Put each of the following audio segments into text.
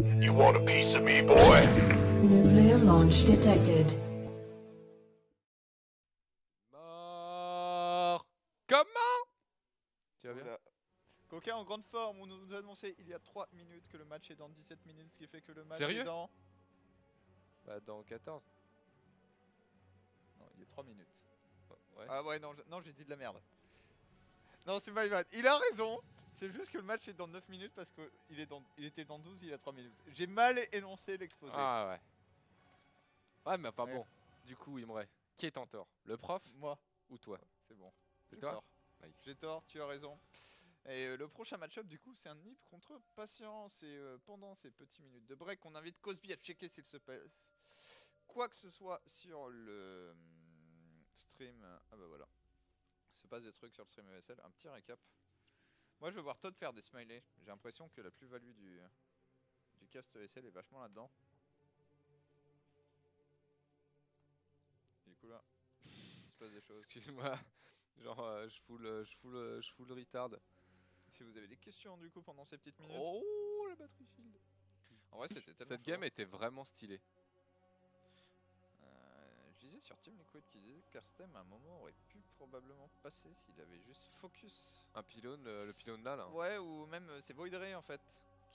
You want a piece of me, boy? Nuclear launch detected. Mort. Comment? Tu vas bien? Voilà. Coquin en grande forme, on nous a annoncé il y a 3 minutes que le match est dans 17 minutes, ce qui fait que le match Sérieux est dans... Bah dans 14. Non, il y a 3 minutes. Ouais. Ah ouais, non, non j'ai dit de la merde. Non, c'est my bad. Il a raison. C'est juste que le match est dans 9 minutes parce qu'il était dans 12, il y a 3 minutes. J'ai mal énoncé l'exposé. Ah ouais. Ouais mais enfin Ouais. bon. Du coup Imre, qui est en tort? Le prof Moi, ou toi? c'est bon. C'est J'ai toi? tort. Nice. J'ai tort, tu as raison. Et le prochain match-up, du coup, c'est un Nip contre Patience. Et pendant ces petites minutes de break, on invite Cosby à checker s'il se passe quoi que ce soit sur le stream. Ah bah voilà. Il se passe des trucs sur le stream ESL. Un petit récap. Moi, je veux voir Todd faire des smileys. J'ai l'impression que la plus-value du cast ESL est vachement là-dedans. Du coup, là, il se passe des choses. Excuse-moi. Genre je full retard. Si vous avez des questions, du coup, pendant ces petites minutes. Oh la batterie shield. En vrai, c'était tellement Cette chaud. game était vraiment stylée. Je disais sur Team Liquid qui disait que Karstem à un moment aurait pu probablement passer s'il avait juste focus. Un pylône, le pylône là. Ouais, ou même c'est Void Ray en fait,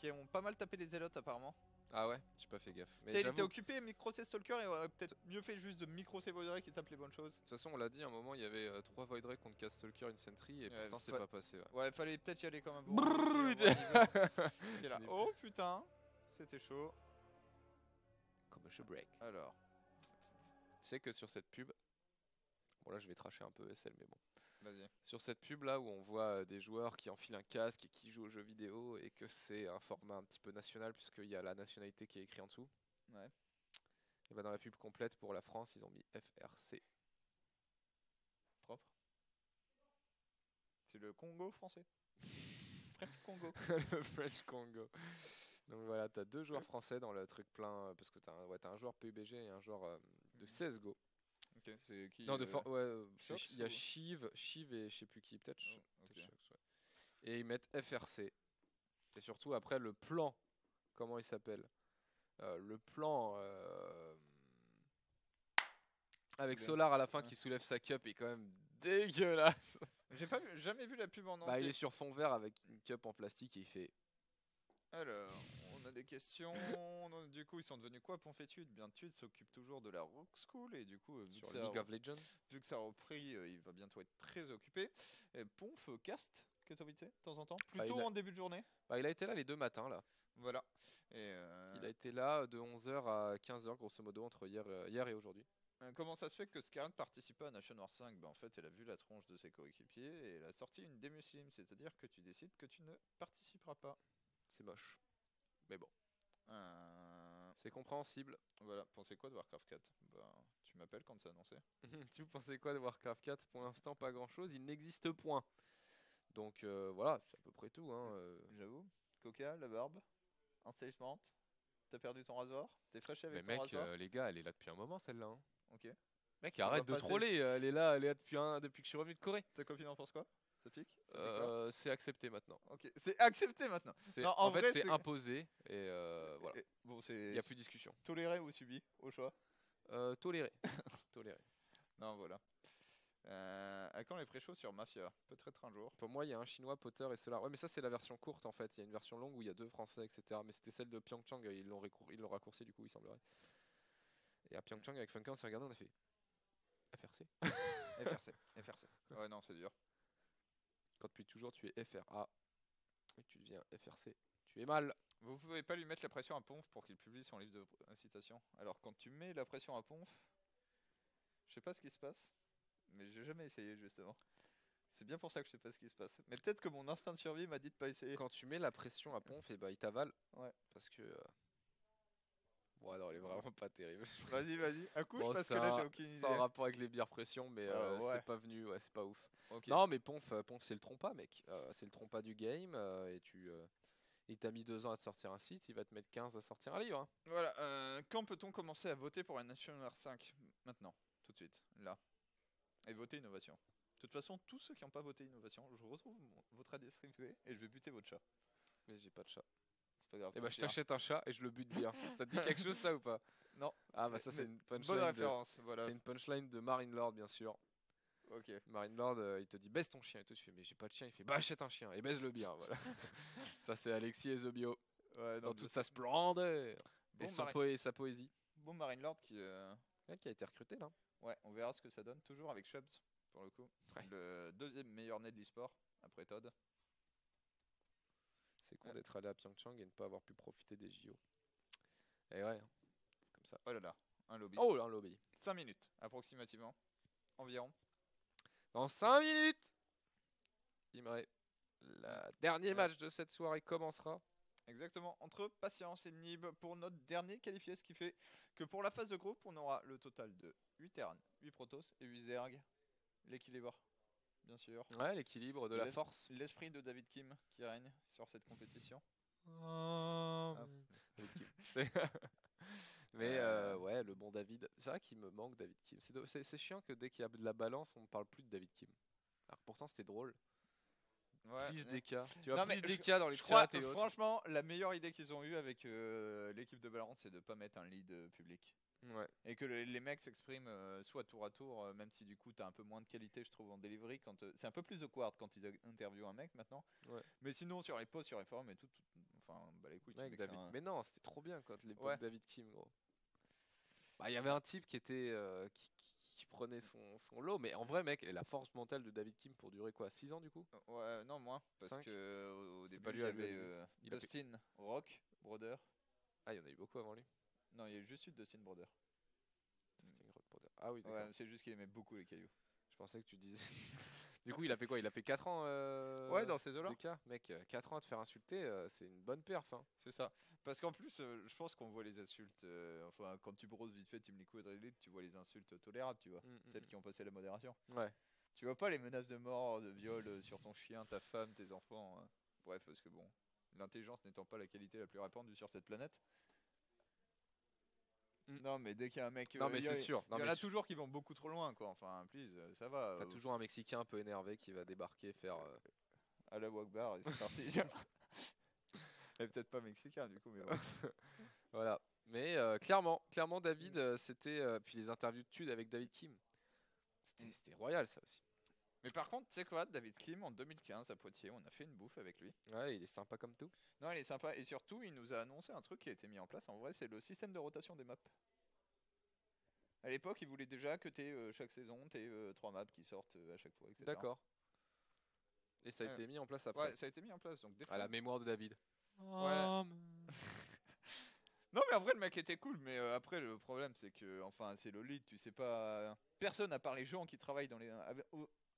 qui ont pas mal tapé les zélotes apparemment. Ah ouais, j'ai pas fait gaffe. Mais Tu sais, il était j'avoue, occupé micro-C Stalker et aurait peut-être mieux fait juste de micro-C Void Ray qui tape les bonnes choses. de toute façon on l'a dit, à un moment il y avait 3 Void Ray contre Cast Stalker, une Sentry et Ouais, pourtant c'est fa- pas passé. Ouais. Ouais, fallait peut-être y aller comme un bon. Brrr, aussi, on voit putain. le niveau. Là. Oh putain, c'était chaud. Commercial break. Alors, Tu sais que sur cette pub, bon là je vais tracher un peu SL mais bon. vas-y. Sur cette pub là où on voit des joueurs qui enfilent un casque et qui jouent aux jeux vidéo et que c'est un format un petit peu national puisqu'il y a la nationalité qui est écrit en dessous. Ouais. Et bah dans la pub complète pour la France ils ont mis FRC. Propre. C'est le Congo français. French Congo. Le French Congo. Donc voilà, t'as deux joueurs français dans le truc plein parce que t'as un joueur PUBG et un joueur de CSGO. Ok, c'est qui Non, ouais, Shox il y a ou- Shiv et je sais plus qui, peut-être Oh, ok. Shox, ouais. Et ils mettent FRC. Et surtout après le plan, comment il s'appelle le plan avec Bien. Solar à la fin Ouais. qui soulève sa cup est quand même dégueulasse. J'ai pas jamais vu la pub en Bah il entier. est sur fond vert avec une cup en plastique et il fait Alors, on a des questions. Du coup, ils sont devenus quoi, Ponfétude? Bien, Tude s'occupe toujours de la Rock School et du coup, vu, sur que ça League of Legends. vu que ça a repris, il va bientôt être très occupé. Et Ponf cast Katowice de temps en temps, Bah, plutôt il a- en début de journée. Bah, il a été là les deux matins là. Voilà. Et Il a été là de 11h à 15h grosso modo entre hier et aujourd'hui. comment ça se fait que Scarlett participe pas à Nation War 5? Bah, en fait, elle a vu la tronche de ses coéquipiers et elle a sorti une démuslim, c'est-à-dire que tu décides que tu ne participeras pas. C'est moche. Mais bon, Euh, c'est compréhensible. Voilà, pensez quoi de Warcraft 4? Bah, tu m'appelles quand c'est annoncé. Tu pensais quoi de Warcraft 4? Pour l'instant, pas grand chose, il n'existe point. Donc voilà, c'est à peu près tout. Hein. J'avoue. Coca, la barbe, engagement. T'as perdu ton rasoir? T'es fâché Mais avec ton mec, rasoir? les gars, elle est là depuis un moment celle-là. Hein. Ok. Mec, On va arrête de passer- troller, elle est là depuis que je suis revenu de Corée. Ta copine en pense quoi? Ça pique? Ça pique pas? C'est accepté maintenant. Ok, c'est accepté maintenant. Non, En fait, vrai, c'est imposé et voilà. Bon, Il c'est n'y a plus de discussion. toléré ou subi, au choix. Toléré. Toléré. Non, voilà. À quand les pré-shows sur Mafia? Peut-être un jour. Pour moi, il y a un chinois, Potter et Solar. Ouais, mais ça, c'est la version courte en fait. Il y a une version longue où il y a deux français, etc. Mais c'était celle de Pyeongchang, ils l'ont raccourci du coup, il semblerait. Et à Pyeongchang, avec Funkan, on s'est regardé, on a fait FRC. FRC, FRC. Ouais, non, c'est dur. Quand depuis toujours tu es FRA et que tu deviens FRC, tu es mal. Vous pouvez pas lui mettre la pression à Ponf pour qu'il publie son livre d'incitation. Alors, quand tu mets la pression à Ponf, je sais pas ce qui se passe, mais j'ai jamais essayé justement. C'est bien pour ça que je sais pas ce qui se passe. Mais peut-être que mon instinct de survie m'a dit de pas essayer. Quand tu mets la pression à Ponf, et bah il t'avale. Ouais. Parce que. Bon, non, elle est vraiment pas terrible. Vas-y, vas-y. Un coup, Bon, parce que là, j'ai aucune idée. c'est en rapport avec les bières pression, mais Ouais. c'est pas venu, ouais, c'est pas ouf. Ok. Non, mais Ponf, c'est le trompa, mec. C'est le trompa du game. Et il t'a mis 2 ans à te sortir un site, il va te mettre 15 à sortir un livre. Hein. Voilà. Quand peut-on commencer à voter pour la Nation War 5? Maintenant, tout de suite, là. Et voter innovation. De toute façon, tous ceux qui n'ont pas voté innovation, je retrouve votre adresse privée et je vais buter votre chat. Mais j'ai pas de chat. c'est pas grave. Et bah tu je me diras. t'achète un chat et je le bute bien. Ça te dit quelque chose ça ou pas? Non. Ah bah ça c'est Mais une bonne punchline de... référence, voilà. C'est une punchline de Marine Lord bien sûr. Ok. Marine Lord il te dit baisse ton chien et toi tu fais mais j'ai pas de chien, il fait bah achète un chien et baise-le bien voilà. Ça c'est Alexis et The Bio Ouais, non, dans bien toute sûr. sa splendeur et Bon, sa poésie. bon Marine Lord qui. Ouais, qui a été recruté là. Ouais, on verra ce que ça donne. Toujours avec Chubbs, pour le coup. Ouais. Le deuxième meilleur né de l'e-sport, après Todd. C'est con d'être allé à Pyeongchang et ne pas avoir pu profiter des JO. Et ouais, c'est comme ça. Oh là là, un lobby. Oh là, un lobby. 5 minutes, approximativement. Environ. Dans 5 minutes, Imre, le dernier match de cette soirée commencera. Exactement, entre Patience et Nib pour notre dernier qualifié, ce qui fait que pour la phase de groupe, on aura le total de 8 Terran, 8 Protoss et 8 Zerg. L'équilibre, bien sûr. Ouais, l'équilibre de la force. L'esprit de David Kim qui règne sur cette compétition. David Kim. Mais ouais, le bon David. C'est vrai qu'il me manque David Kim. C'est chiant que dès qu'il y a de la balance, on ne parle plus de David Kim. Alors que pourtant c'était drôle. Ouais, Plus mais- DK. Tu vois, Non, mais plus DK dans les je crois, chats et autres. franchement, la meilleure idée qu'ils ont eue avec l'équipe de Valorant, c'est de pas mettre un lead public. Ouais. Et que les mecs s'expriment soit tour à tour, même si du coup t'as un peu moins de qualité, je trouve, en delivery. C'est un peu plus awkward quand ils interviewent un mec maintenant. Ouais. Mais sinon, sur les posts, sur les forums et tout, enfin, bah les couilles, tu Mec, mets que c'est David. un- Mais non, c'était trop bien quand l'époque Ouais. David Kim, gros. Bah, il y avait un type qui était qui prenait son lot, mais en vrai, mec, et la force mentale de David Kim pour durer quoi, 6 ans du coup? Ouais, non, moins. Parce Cinq. que au C'était début, pas il lui y à lui, avait il a fait- Dustin Rock, Brother. Ah, il y en a eu beaucoup avant lui. Non, il y a juste eu Dustin Brother. Testing Rock Brother. Ah oui, d'accord. Ouais, c'est juste qu'il aimait beaucoup les cailloux. Je pensais que tu disais. Du coup, il a fait quoi? Il a fait 4 ans Ouais, dans ces eaux-là. DK? Mec, 4 ans à te faire insulter, c'est une bonne perf. Hein. C'est ça. Parce qu'en plus, je pense qu'on voit les insultes. Enfin, quand tu brosses vite fait Team Liquid Red Elite, tu vois les insultes tolérables, tu vois. Celles qui ont passé la modération. Ouais. Tu vois pas les menaces de mort, de viol sur ton chien, ta femme, tes enfants. Bref, parce que bon, l'intelligence n'étant pas la qualité la plus répandue sur cette planète. Non, mais dès qu'il y a un mec. Non, mais c'est sûr. Il y en a toujours qui vont beaucoup trop loin, quoi. Enfin, please, ça va. T'as toujours un Mexicain un peu énervé qui va débarquer, faire. À la Wagbar et c'est parti. Elle est peut-être pas mexicain du coup, mais bon. Voilà. Mais clairement, David, c'était. Puis les interviews de Tude avec David Kim. C'était royal, ça aussi. Mais par contre, tu sais quoi, David Kim, en 2015 à Poitiers, on a fait une bouffe avec lui. Ouais, il est sympa comme tout. Non, il est sympa et surtout, il nous a annoncé un truc qui a été mis en place. En vrai, c'est le système de rotation des maps. À l'époque, il voulait déjà que chaque saison, t'aies 3 maps qui sortent à chaque fois, etc. D'accord. Et ça a Ouais. été mis en place après. Ouais, ça a été mis en place. Donc des À la mémoire de David. Ouais. Non, mais en vrai, le mec était cool. Mais après, le problème, c'est que, enfin, c'est le lead. Tu sais pas. Personne, à part les gens qui travaillent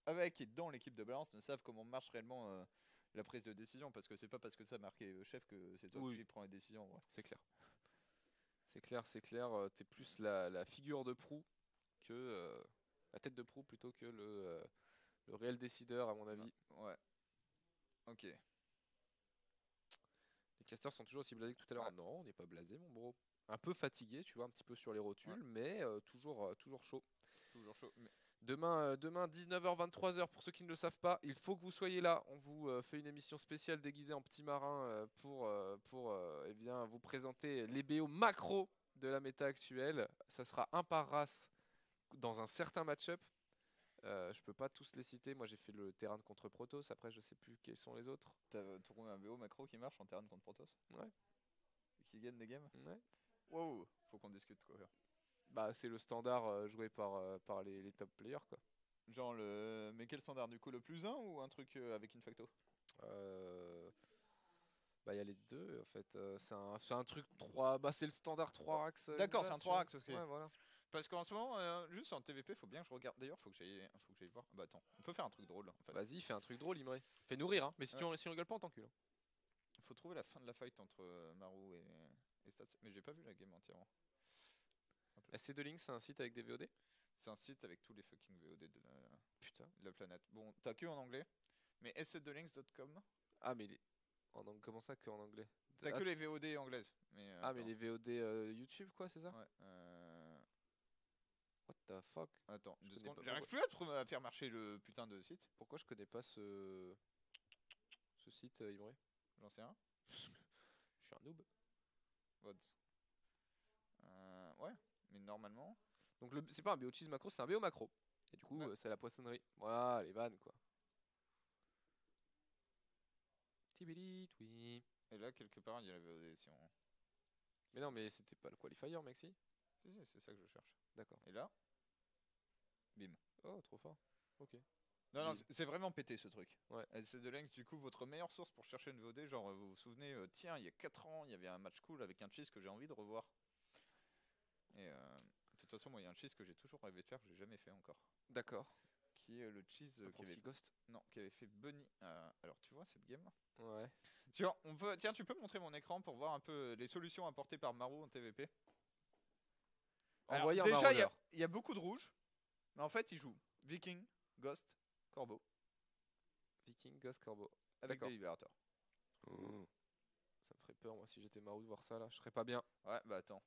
avec et dans l'équipe de balance, ne savent comment marche réellement la prise de décision. Parce que c'est pas parce que ça a marqué chef que c'est toi Oui. qui prends les décisions. Ouais. C'est clair. C'est clair. T'es plus la figure de proue que. La tête de proue plutôt que le réel décideur, à mon avis. Ouais. Ok. Les casters sont toujours aussi blasés que tout à l'heure. Ouais. Non, on n'est pas blasé, mon bro. Un peu fatigué, tu vois, un petit peu sur les rotules, Ouais. mais toujours chaud. Toujours chaud. Mais... Demain 19h, 23h, pour ceux qui ne le savent pas, il faut que vous soyez là. On vous fait une émission spéciale déguisée en petit marin pour eh bien, vous présenter les BO macro de la méta actuelle. Ça sera un par race dans un certain match-up. Je peux pas tous les citer. Moi, j'ai fait le terrain contre Protoss. Après, je sais plus quels sont les autres. T'as trouvé un BO macro qui marche en terrain contre Protoss? Ouais. Et qui gagne des games? Ouais. Wow, faut qu'on discute quoi. Bah, c'est le standard joué par les top players, quoi. Genre le. Mais quel standard du coup? Le plus 1 ou un truc avec une facto? Bah, il y a les deux en fait. C'est un truc 3. Bah, c'est le standard 3 axes. D'accord, c'est un 3 axes, ok. Ouais, voilà. Parce qu'en ce moment, juste en TVP, faut bien que je regarde. D'ailleurs, faut que j'aille voir. Bah attends, on peut faire un truc drôle en fait. Vas-y, fais un truc drôle, Imre. Fais nourrir, hein. Mais si, Ouais. si on rigole pas, on t'encule. Hein. Faut trouver la fin de la fight entre Maru et Stats. Mais j'ai pas vu la game entièrement. SC2 Link, c'est un site avec des VOD. C'est un site avec tous les fucking VOD Putain. de la planète. Bon, t'as que en anglais. Mais sc2links.com. Ah, mais comment ça que en anglais? T'as que les VOD anglaises. Mais, Ah, mais attends. les VOD YouTube, quoi, c'est ça? Ouais. What the fuck? Attends, Je 2 connais secondes. pas. J'arrive plus à faire marcher le putain de site. Pourquoi je connais pas ce site, Imre? J'en sais rien. Je suis un noob. What Ouais, mais normalement. Donc c'est pas un BO cheese macro, c'est un BO macro. Et du coup, Ouais. c'est la poissonnerie. Voilà, les vannes quoi. Tibili, oui. Et là, quelque part, il y avait audition. Mais non, mais c'était pas le qualifier, mec, si. Si, si, c'est ça que je cherche. D'accord. Et là, bim. Oh, trop fort. Ok. Non, non, Il- c'est vraiment pété ce truc. Ouais. LC de Lynx, du coup, votre meilleure source pour chercher une VOD, genre, vous vous souvenez, tiens, il y a 4 ans, il y avait un match cool avec un cheese que j'ai envie de revoir. Et de toute façon, moi, il y a un cheese que j'ai toujours rêvé de faire, que j'ai jamais fait encore. D'accord. Qui est le cheese qui Proxy avait... Ghost. Non, qui avait fait Bunny. Alors, tu vois cette game? Ouais. Tu vois, tiens, tu peux montrer mon écran pour voir un peu les solutions apportées par Maru en TVP. Alors, Envoyez un déjà, il maraudeur. y a beaucoup de rouge, mais en fait, il joue Viking, Ghost, Corbeau, Viking, Ghost, Corbeau. avec D'accord. des libérateurs. Oh. Ça me ferait peur, moi, si j'étais Marou de voir ça là. Je serais pas bien. Ouais, bah attends.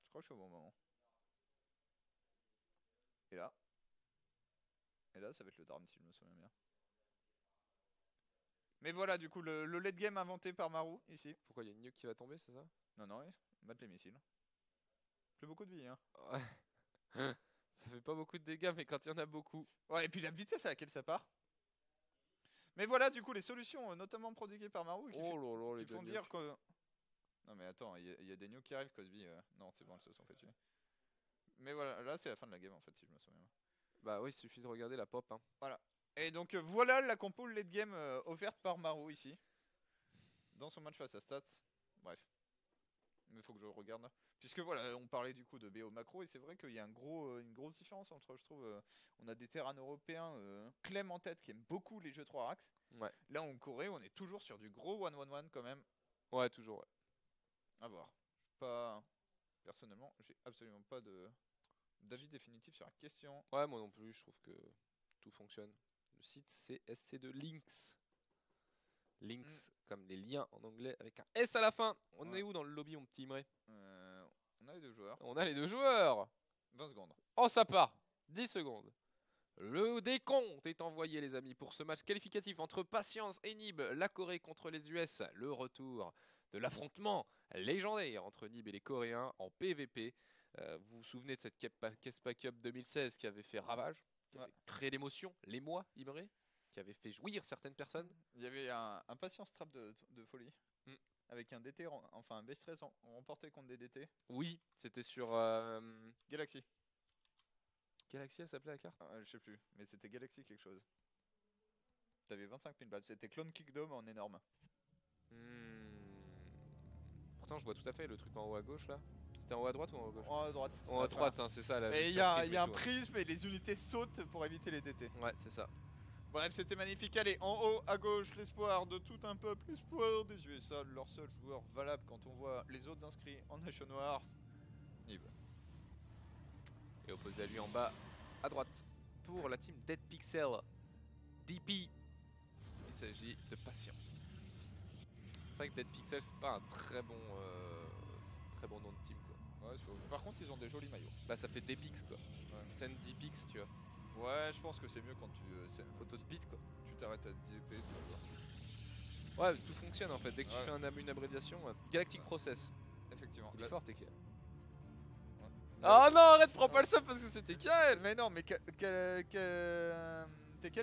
Je crois que je suis au bon moment. Et là. Et là, ça va être le drame si je me souviens bien. Mais voilà, du coup, le late game inventé par Maru, ici. Pourquoi il y a une nuke qui va tomber, c'est ça? Non, non, battre les missiles. Plus beaucoup de vie, hein. Ouais. Ça fait pas beaucoup de dégâts, mais quand il y en a beaucoup. Ouais, et puis la vitesse à laquelle ça part. Mais voilà, du coup, les solutions, notamment prodiguées par Maru, Oh là là, les qui font deux dire nukes. que... Non mais attends, il y a des nukes qui arrivent, Cosby. Non, c'est bon, elles se sont fait tuer. Mais voilà, là c'est la fin de la game en fait, si je me souviens bien. Bah oui, il suffit de regarder la pop. Hein. Et donc voilà la compo late game offerte par Maru ici. Dans son match face à Stats. Bref. Mais il faut que je regarde. Puisque voilà, on parlait du coup de BO macro et c'est vrai qu'il y a une grosse différence entre, je trouve, on a des terrains européens, Clem en tête qui aiment beaucoup les jeux 3 axes. Ouais. Là en Corée, on est toujours sur du gros 1-1-1 quand même. Ouais, toujours, ouais. À voir. Pas... Personnellement, j'ai absolument pas d'avis définitif sur la question. Ouais, moi non plus, je trouve que tout fonctionne. Le site, c'est SC2 Links. Links, comme les liens en anglais, avec un S à la fin. On Ouais. est où dans le lobby, mon petit Imré? On a les deux joueurs. On a les deux joueurs. 20 secondes. Oh, ça part. 10 secondes. Le décompte est envoyé, les amis, pour ce match qualificatif entre Patience et Nib, la Corée contre les US. Le retour de l'affrontement légendaire entre Nib et les Coréens en PVP. Vous vous souvenez de cette Kespa Cup 2016 qui avait fait ravage, qui Ouais. avait créé l'émotion, l'émoi, Imré, qui avait fait jouir certaines personnes. Il y avait un patience trap de folie. Mm. Avec un DT, enfin un best 13 remporté contre des DT. Oui, c'était sur Galaxy. Galaxy, elle s'appelait la carte. Je sais plus, mais c'était Galaxy quelque chose. T'avais 25 000 balles. C'était Clone Kickdom en énorme. Pourtant, je vois tout à fait le truc en haut à gauche là. C'était en haut à droite ou en haut à gauche? En haut à droite. En haut à droite, hein, c'est ça. La Et vue il y sur a, Prism y a un tout, ouais. prisme et les unités sautent pour éviter les DT. Ouais, c'est ça. Bref, c'était magnifique. Allez, en haut à gauche, l'espoir de tout un peuple, l'espoir des USA, leur seul joueur valable quand on voit les autres inscrits en Nation Wars. Nib. Et opposé à lui en bas, à droite, pour la team Dead Pixel, DP. Il s'agit de Patience. C'est vrai que Dead Pixel, c'est pas un très bon nom de team quoi. Ouais, par contre, ils ont des jolis maillots. Bah ça fait Depix quoi. Ouais. Send Depix, tu vois. Ouais, je pense que c'est mieux quand tu Photo de beat quoi. tu t'arrêtes à 10 épées. Tu vois. Ouais, tout fonctionne en fait. Dès que tu Ouais. fais une abréviation, Galactic Ouais. Process. Effectivement. Il est fort, TKL. Ouais. Oh non, arrête, prends pas le sub parce que c'est TKL. Mais non, mais Tekken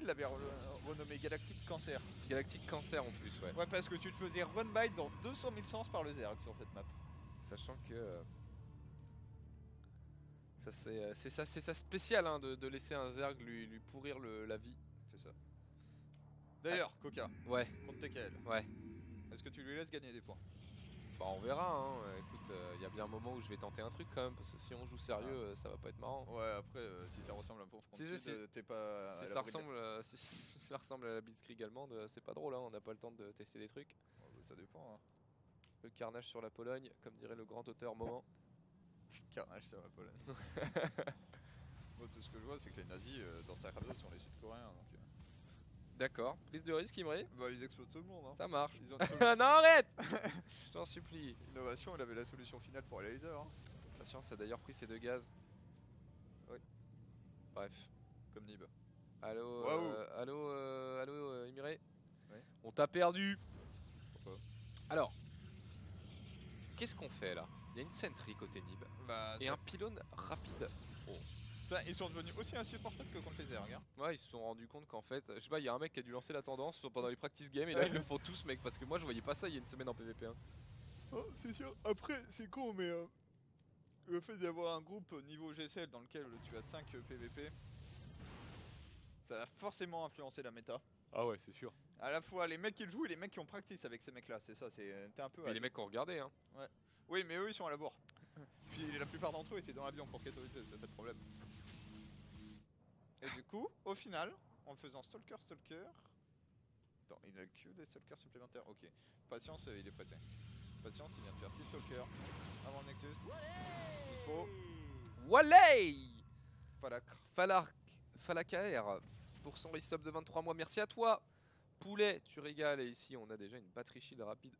l'avait renommé Galactic Cancer. Galactic Cancer en plus, ouais. Ouais, parce que tu te faisais run by dans 200 000 sens par le Zerg sur cette map. Sachant que ça c'est ça spécial hein, de laisser un Zerg lui pourrir la vie. C'est ça. D'ailleurs, Coca, Ouais, contre TKL, ouais. est-ce que tu lui laisses gagner des points? Bah on verra hein. Écoute, il y a bien un moment où je vais tenter un truc quand même parce que si on joue sérieux, ça va pas être marrant. Ouais, après, si ça ressemble un peu au front t'es pas. Si à ça l'abri de- ressemble, si ça ressemble à la Blitzkrieg allemande, c'est pas drôle hein. On n'a pas le temps de tester des trucs. Ouais, bah, ça dépend, hein. Le carnage sur la Pologne, comme dirait le grand auteur Moment. Carnage sur la Pologne. Moi, tout ce que je vois, c'est que les nazis dans StarCraft 2 sont les Sud-Coréens. Donc, D'accord, prise de risque Imré, bah, ils explosent tout le monde. Hein. ça marche. Ils ont Non arrête. Je t'en supplie. Innovation, elle avait la solution finale pour les lasers. Hein. Patience a d'ailleurs pris ses 2 gaz. Oui. Bref. Comme Nib. Allô, Waouh. Imré. Ouais. On t'a perdu. Pourquoi? Alors, qu'est-ce qu'on fait là? Il y a une sentry côté Nib Bah, et un pylône rapide. ils sont devenus aussi insupportables que contre les Zerg. Hein. Ouais, ils se sont rendus compte qu'en fait, je sais pas, il y a un mec qui a dû lancer la tendance pendant les practice games et là ils le font tous, mec, parce que moi je voyais pas ça il y a une semaine en PVP. Hein. Oh, c'est sûr. Après, c'est con, mais le fait d'avoir un groupe niveau GSL dans lequel tu as 5 PVP, ça va forcément influencer la méta. Ah ouais, c'est sûr. À la fois les mecs qui le jouent et les mecs qui ont practice avec ces mecs-là, c'est ça, t'es un peu. Et les mecs qui ont regardé, hein. Oui, mais eux ils sont à la bourre. Puis la plupart d'entre eux étaient dans l'avion pour Katowice, c'est pas de problème. Et du coup, au final, en faisant Stalker. Attends, il a le Q des Stalkers supplémentaires. Ok. Patience, il est pressé. Patience, il vient de faire 6 Stalkers avant le Nexus. Il faut. Wallay Falak. Falakaer pour son resub de 23 mois. Merci à toi, Poulet, tu régales. Et ici, on a déjà une batterie shield rapide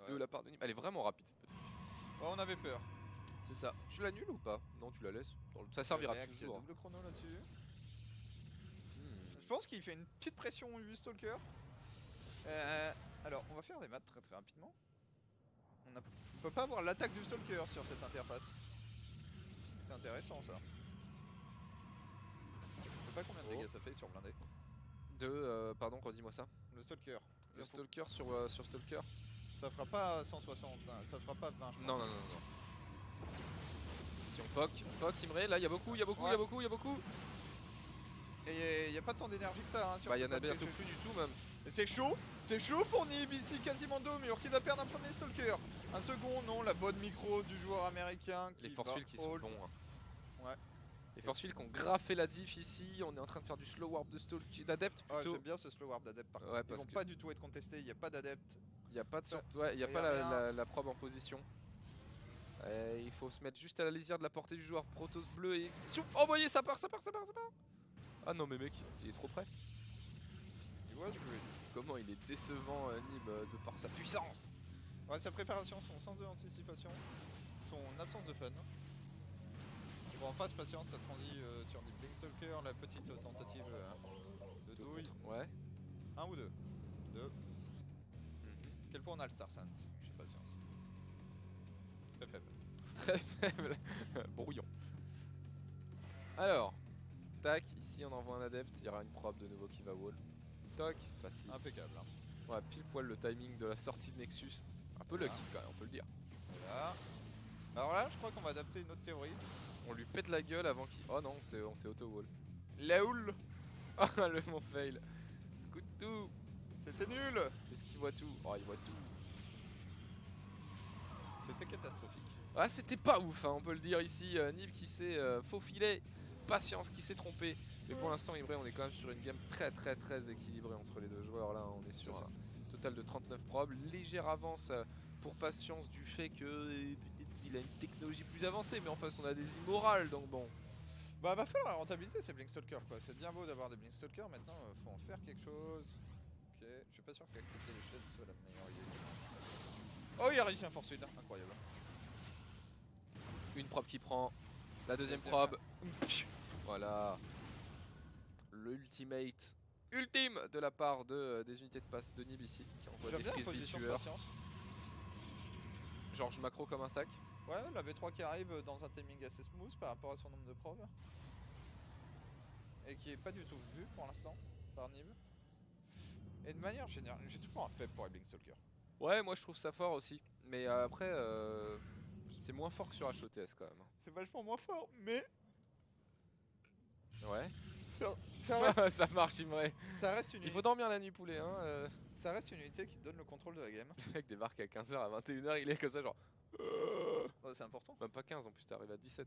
de la part de Nib. Elle est vraiment rapide cette batterie. Ouais, on avait peur. C'est ça. Tu l'annules ou pas? Non, tu la laisses. Ça servira React, il y a toujours. double chrono là-dessus. Je pense qu'il fait une petite pression 8 Stalker. Alors, on va faire des maths très rapidement. On peut pas avoir l'attaque du Stalker sur cette interface. C'est intéressant ça. Je sais pas combien de dégâts ça fait sur blindé. Pardon, redis-moi ça. Le Stalker. Le Stalker sur Stalker. Ça fera pas 160, hein, ça fera pas 20 je Non, pense. non, non, non. Si on poke, Imre, là il y a beaucoup. Et y a pas tant d'énergie que ça hein, sur Bah, il y cette en a attaque, bientôt plus du tout même. Et c'est chaud pour Nib ici, quasiment deux murs, qui va perdre un premier Stalker. Un second, non, la bonne micro du joueur américain qui Les force fields qui sont hold. bons. Hein. Ouais. Les force fields qui ont graffé la diff ici, on est en train de faire du slow warp d'adepte Ouais, plutôt. j'aime bien ce slow warp d'adepte par Ouais, contre. Ils parce vont que- pas du tout être contestés, il n'y a pas d'adepte. Il n'y a pas de y a pas rien. la probe en position. Il faut se mettre juste à la lisière de la portée du joueur Protoss bleu et. Tchou, envoyez, ça part. Ah non mais mec, il est trop près. Tu vois, du coup. Comment il est décevant Nib de par sa puissance. Ouais, sa préparation, son sens de l'anticipation, son absence de fun. Bon, en face, patience, ça transit sur Nib. Stalker, la petite tentative de douille. Ouais. Un ou deux. Quel point on a le Star Sense chez patience? Très faible. Très faible. Brouillon. Alors, tac, ici on envoie un adepte, il y aura une probe de nouveau qui va wall. Toc, facile. Impeccable. Hein. Ouais, pile poil le timing de la sortie de Nexus. Un peu lucky quand même, on peut le dire. Voilà. Alors là, je crois qu'on va adapter une autre théorie. On lui pète la gueule avant qu'il. Oh non, on s'est auto-wall. Laoul, Ah le mon fail. Scoutou. c'était nul. Est-ce qu'il voit tout? Oh il voit tout. C'était catastrophique. Ah c'était pas ouf hein, on peut le dire ici. Nib qui s'est faufilé. Patience qui s'est trompé. Mais pour l'instant Imre on est quand même sur une game très équilibrée entre les deux joueurs là. On est sur C'est un ça. total de 39 probes. Légère avance pour Patience du fait que peut-être il a une technologie plus avancée. Mais en face on a des immorales donc bon. Bah, va falloir rentabiliser ces Blinkstalkers quoi. C'est bien beau d'avoir des Blinkstalkers, maintenant faut en faire quelque chose. Ok, je suis pas sûr qu'accepter le shed soit la meilleure idée. Oh, il a réussi un force une, incroyable. Une probe qui prend. La deuxième Deuxième. probe. Voilà. L'ultimate ultime de la part des unités de passe de Nib ici. Qui envoie J'aime des bien la frisbees position de tueurs. patience. Georges macro comme un sac. Ouais, la V3 qui arrive dans un timing assez smooth par rapport à son nombre de probes. Et qui est pas du tout vu pour l'instant par Nib. Et de manière générale, j'ai toujours un faible pour les Blinkstalkers. Ouais, moi je trouve ça fort aussi. Mais après, c'est moins fort que sur HOTS quand même. C'est vachement moins fort, mais Ouais. ça reste, Ça marche, Imre. ça reste une Il faut dormir la nuit, poulet. Hein. Ça reste une unité qui te donne le contrôle de la game. Le mec débarque à 15h, à 21h, il est comme ça, genre. Ouais, c'est important. Même pas 15 en plus, t'arrives à 17.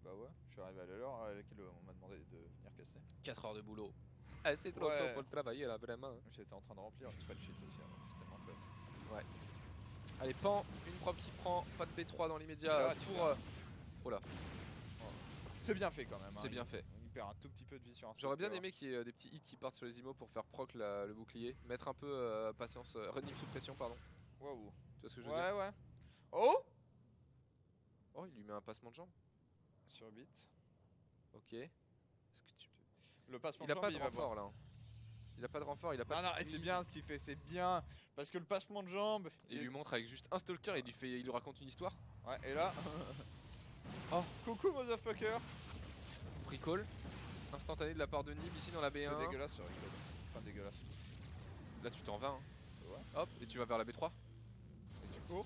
Bah ouais, je suis arrivé à l'heure à laquelle on m'a demandé de venir casser. 4 heures de boulot. Ah, c'est trop Ouais. tôt pour le travailler là, vraiment. Hein. J'étais en train de remplir le spreadsheet aussi, alors c'était tellement classe. Allez, Pan, une probe qui prend, pas de B3 dans l'immédiat Là, tu pour. Oh là, C'est bien fait quand même. c'est bien fait. Il perd un tout petit peu de vie sur un J'aurais bien stalker. aimé qu'il y ait des petits hits qui partent sur les IMO pour faire proc le bouclier. Mettre un peu patience, running sous pression, pardon. Waouh. Tu vois ce que je veux dire? Ouais. Oh, Oh, il lui met un passement de jambe. sur bit. Ok. Est-ce que Le passement Il a de pas jambe, de il va voir. renfort là. Hein. Il a pas de renfort, il a pas Non, de. non, et c'est bien ce qu'il fait, c'est bien. Parce que le passement de jambes. Il lui montre avec juste un stalker et il lui raconte une histoire. Ouais, et là. Oh. Coucou, motherfucker. Recall. Instantané de la part de Nib ici dans la B1. C'est dégueulasse ce recall. Enfin, dégueulasse. Là, tu t'en vas. Hein. Ouais. Hop, et tu vas vers la B3. Et tu cours.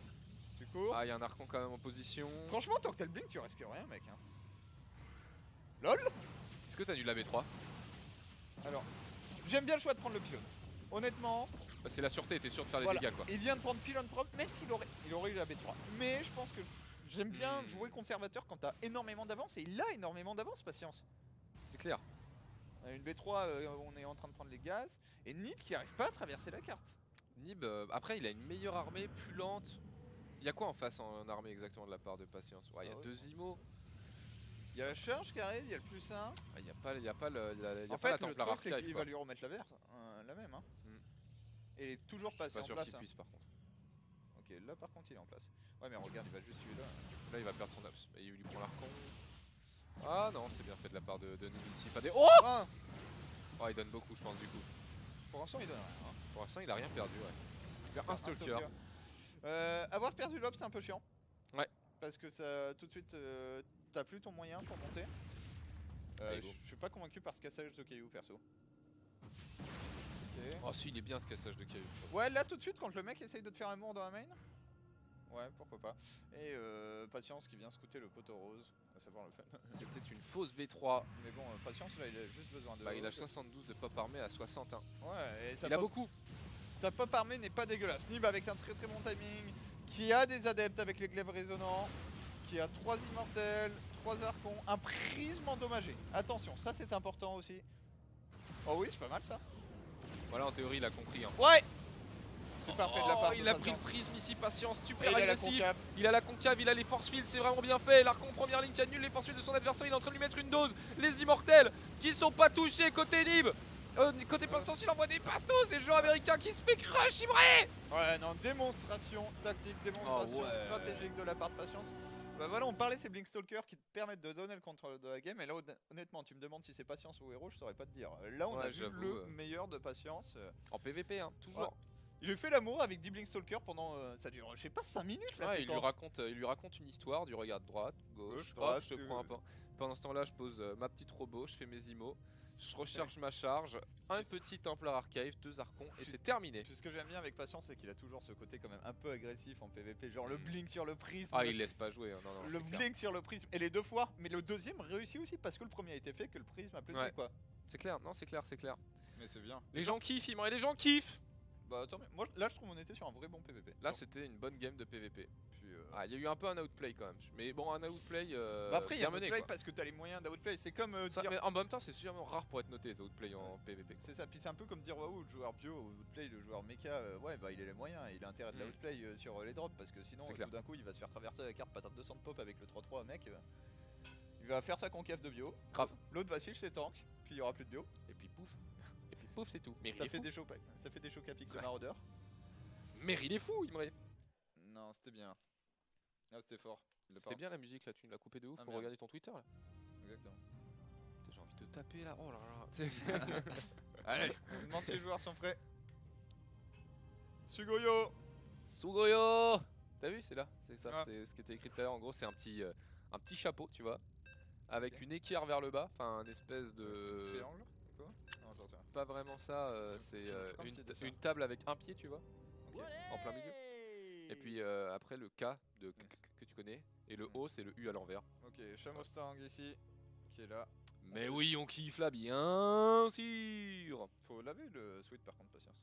Tu cours. Ah, il y a un Archon quand même en position. Franchement, tant que t'as le blink, tu risques rien, mec. Hein. LOL. Est-ce que t'as du la B3? Alors, j'aime bien le choix de prendre le pylône. Honnêtement, Bah, c'est la sûreté, t'es sûr de faire les voilà. dégâts quoi. Il vient de prendre pylône propre, même s'il aurait eu la B3. Mais je pense que j'aime bien jouer conservateur quand t'as énormément d'avance. Et il a énormément d'avance, patience. C'est clair. On a une B3, on est en train de prendre les gaz. Et Nip qui arrive pas à traverser la carte. Nib, après, il a une meilleure armée, plus lente. Il y a quoi en face en armée exactement de la part de Patience? Ouais, il y a Ah ouais. 2 IMO. Il y a la charge qui arrive, il y a le plus 1. Ah, il n'y a pas, y a pas, y a En pas la fait, le Templar truc, c'est Archive qu'il quoi. va lui remettre la même. Hein. Et il est toujours Je passé suis pas en sûr place. qu'il Hein. puisse par contre. Ok, là par contre, il est en place. Ouais, mais regarde, il va juste celui-là. Là, il va perdre son ups. Et il lui prend l'Archon. Ah non, c'est bien fait de la part de Nib ici. Pas des. Oh, Ah, oh, il donne beaucoup, je pense, du coup. pour l'instant, il donne rien. Hein. Pour l'instant, il a rien perdu, ouais. Il perd un Stalker. Avoir perdu l'op, c'est un peu chiant. Ouais. Parce que ça, tout de suite, t'as plus ton moyen pour monter. Allez, go. Je suis pas convaincu par ce cassage de cailloux perso. Ok. Oh, si, il est bien ce cassage de caillou. Ouais, là tout de suite, quand le mec essaye de te faire amour dans la main. Ouais, pourquoi pas. Et Patience qui vient scouter le poteau rose, à savoir le fun. C'est peut-être une fausse B3. Mais bon, Patience là, il a juste besoin de. Bah, il a 72 de pop armé à 61. Ouais, et ça Il a pop- beaucoup. Sa pop armée n'est pas dégueulasse. Nib avec un très très bon timing, qui a des adeptes avec les glaives résonnants, qui a 3 immortels, 3 archons, un prisme endommagé. Attention, ça c'est important aussi. Oh oui, c'est pas mal ça. Voilà, en théorie, il a compris. Hein. Ouais. C'est parfait de la part de Il a pris le Patience. prisme ici, Patience, Et super il a la agressif. concave. Il a la concave, il a les force fields, c'est vraiment bien fait. L'Archon première ligne qui annule les force fields de son adversaire, il est en train de lui mettre une dose. Les immortels qui sont pas touchés côté Nib. Côté Patience, il envoie des pastos. C'est le joueur américain qui se fait crush, Imré. Ouais, non, démonstration tactique, démonstration Oh ouais. stratégique de la part de Patience. Bah voilà, on parlait de ces Blinkstalkers qui te permettent de donner le contrôle de la game. Et là, honnêtement, tu me demandes si c'est Patience ou Héros, je saurais pas te dire. Là, on Ouais, a vu j'avoue, le meilleur de Patience. En PVP, hein, toujours. Ouais. Il lui fait l'amour avec 10 Blinkstalkers pendant, ça dure, je sais pas, 5 minutes la Ouais, il séquence. lui raconte une histoire du regard droite, gauche, Gauche, hop, droite, je te prends un peu. Pendant ce temps-là, je pose ma petite robot, je fais mes immos, je recharge ma charge, un petit Templar Archive, 2 archons et c'est terminé. Puis ce que j'aime bien avec Patience, c'est qu'il a toujours ce côté quand même un peu agressif en PVP, genre le blink sur le prisme. Ah, il laisse pas jouer, hein, non, non. le c'est clair. blink sur le prisme, et les 2 fois, mais le deuxième réussit aussi parce que le premier a été fait que le prisme a plus Ouais. de quoi. C'est clair, non, c'est clair, c'est clair. Mais c'est bien. Les gens kiffent, Imré, les gens kiffent. Bah attends, mais moi là je trouve on était sur un vrai bon PVP. Là, c'était une bonne game de PVP. Puis, Ah, il y a eu un peu un outplay quand même. Mais bon, un outplay bah après il y a bien mené outplay quoi. parce que t'as les moyens d'outplay, c'est comme Ça, dire. mais en même temps, c'est sûrement rare pour être noté les outplays en PVP. quoi. C'est ça, puis c'est un peu comme dire waouh, le joueur bio, outplay, le joueur mecha, ouais bah il a les moyens, il a intérêt de l'outplay sur les drops parce que sinon C'est tout clair. d'un coup il va se faire traverser la carte patate 200 de pop avec le 3-3 mec. Il va faire sa conquête de bio. Grave. L'autre va switch ses tanks, puis il y aura plus de bio. Et puis pouf. Et puis pouf, c'est tout. Mais il Ça est fait, fou. ça fait des chocs à pic de Ouais. maraudeur. Mais il est fou, Imré. Non, c'était bien. Ah, c'était fort. Il l'a C'était pas- bien la musique là, tu me l'as coupé de ouf Ah, pour merde. regarder ton Twitter là. Exactement. Putain, j'ai envie de te taper là. Oh là là. Allez, on demande si les joueurs sont prêts. Sugoyo. Sugoyo. T'as vu, c'est là. C'est ça, Ah. c'est ce qui était écrit tout à l'heure. En gros, c'est un petit chapeau, tu vois. Avec une équerre vers le bas. Enfin, un espèce de. Triangle. Quoi? Non, attends, tiens. Pas vraiment ça. C'est un petit dessin. une table avec un pied, tu vois. Ok. En plein milieu. Et puis après le K de que tu connais. Et le O, c'est le U à l'envers. Ok, Chamostang ici, qui est là. Mais oui, on kiffe là, bien sûr. Faut laver le sweat par contre, patience.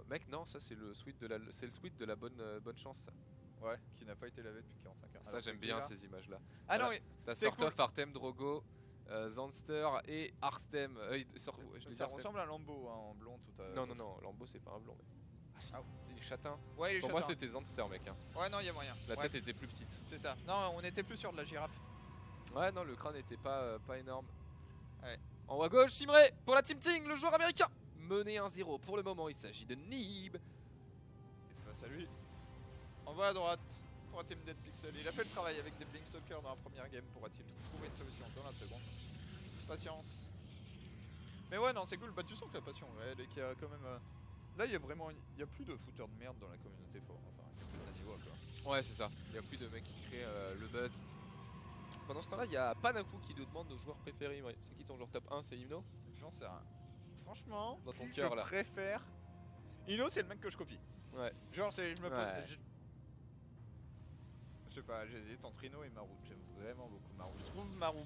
Mec, non, ça c'est le suite de la bonne chance. Ça, Ouais, qui n'a pas été lavé depuis 45 heures. ça Alors, j'aime c'est bien qui, là ces images là. Ah non, Voilà. T'as c'est Sortoff, Artem, Drogo, Zanster et Arstem. Je dis ça Artem. ressemble à Lambeau hein, en blond tout à Non, non, non, Lambeau c'est pas un blond. Mais... Ah si, Ah. il est châtain. Ouais, il est Pour moi châtain. c'était Zanster, mec. Hein. Ouais, non, il y a moyen. La Ouais, tête était plus petite. c'est ça. Non, on était plus sur de la girafe. Ouais, non, le crâne était pas énorme. Ouais. En haut à gauche, Simré pour la Team Ting, le joueur américain. Mené 1-0 pour le moment, il s'agit de Nib. Et face à lui, on va à droite pour un team Dead Pixel. Il a fait le travail avec des Blinkstalkers dans la première game. Pourra-t-il trouver une solution dans la seconde? Patience. Mais ouais, non, c'est cool. Bah, tu sens que la passion, ouais, et qu'il y a quand même. Là, il y a vraiment. Il y a plus de footeurs de merde dans la communauté. Enfin, il y a plus de Naniwa, quoi. Ouais, c'est ça. Il y a plus de mecs qui créent le buzz. Pendant ce temps-là, il y a Panaku qui nous demande nos joueurs préférés. Ouais. C'est qui ton joueur top 1? C'est Ino? J'en sais rien. Franchement, Dans ton si cœur, je là. préfère. Ino, c'est le mec que je copie. Ouais. Genre, je me pose. Ouais. Je sais pas, j'hésite entre Ino et Maru. J'aime vraiment beaucoup Maru. Je trouve Maru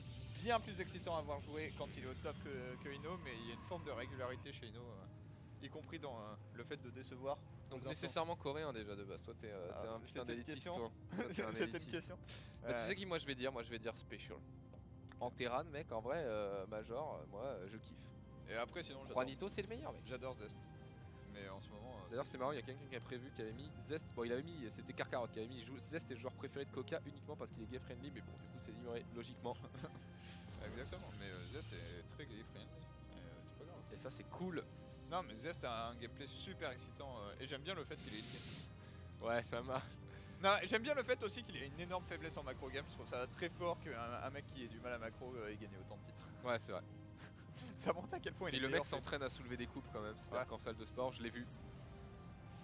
bien plus excitant à avoir joué quand il est au top que Ino, mais il y a une forme de régularité chez Ino, y compris dans le fait de décevoir. Donc aux nécessairement coréen déjà de base. Toi, t'es un putain c'était une d'élitiste, question. toi. Toi, t'es un C'était une élitiste. question. Bah, tu sais qui moi je vais dire? Moi je vais dire Special. En Terran, mec, en vrai, Major, moi je kiffe. Et après, sinon, j'adore. Juanito, c'est le meilleur, mec. J'adore Zest. Mais en ce moment. D'ailleurs, c'est marrant, il y a quelqu'un qui a prévu, qui avait mis Zest. Bon, il avait mis, c'était Karkarot qui avait mis Zest est le joueur préféré de Coca uniquement parce qu'il est gay friendly, mais bon, du coup, c'est ignoré logiquement. Exactement, mais Zest est très gay friendly. C'est pas grave. Et ça, c'est cool. Non, mais Zest a un gameplay super excitant et j'aime bien le fait qu'il ait une. Ouais, ça marche. Non, j'aime bien le fait aussi qu'il ait une énorme faiblesse en macro game. Je trouve ça très fort qu'un mec qui ait du mal à macro ait gagné autant de titres. Ouais, c'est vrai. Ça montre à quel point il Et est le mec meilleur, s'entraîne à soulever des coupes quand même. C'est-à-dire Ouais. qu'en salle de sport, je l'ai vu.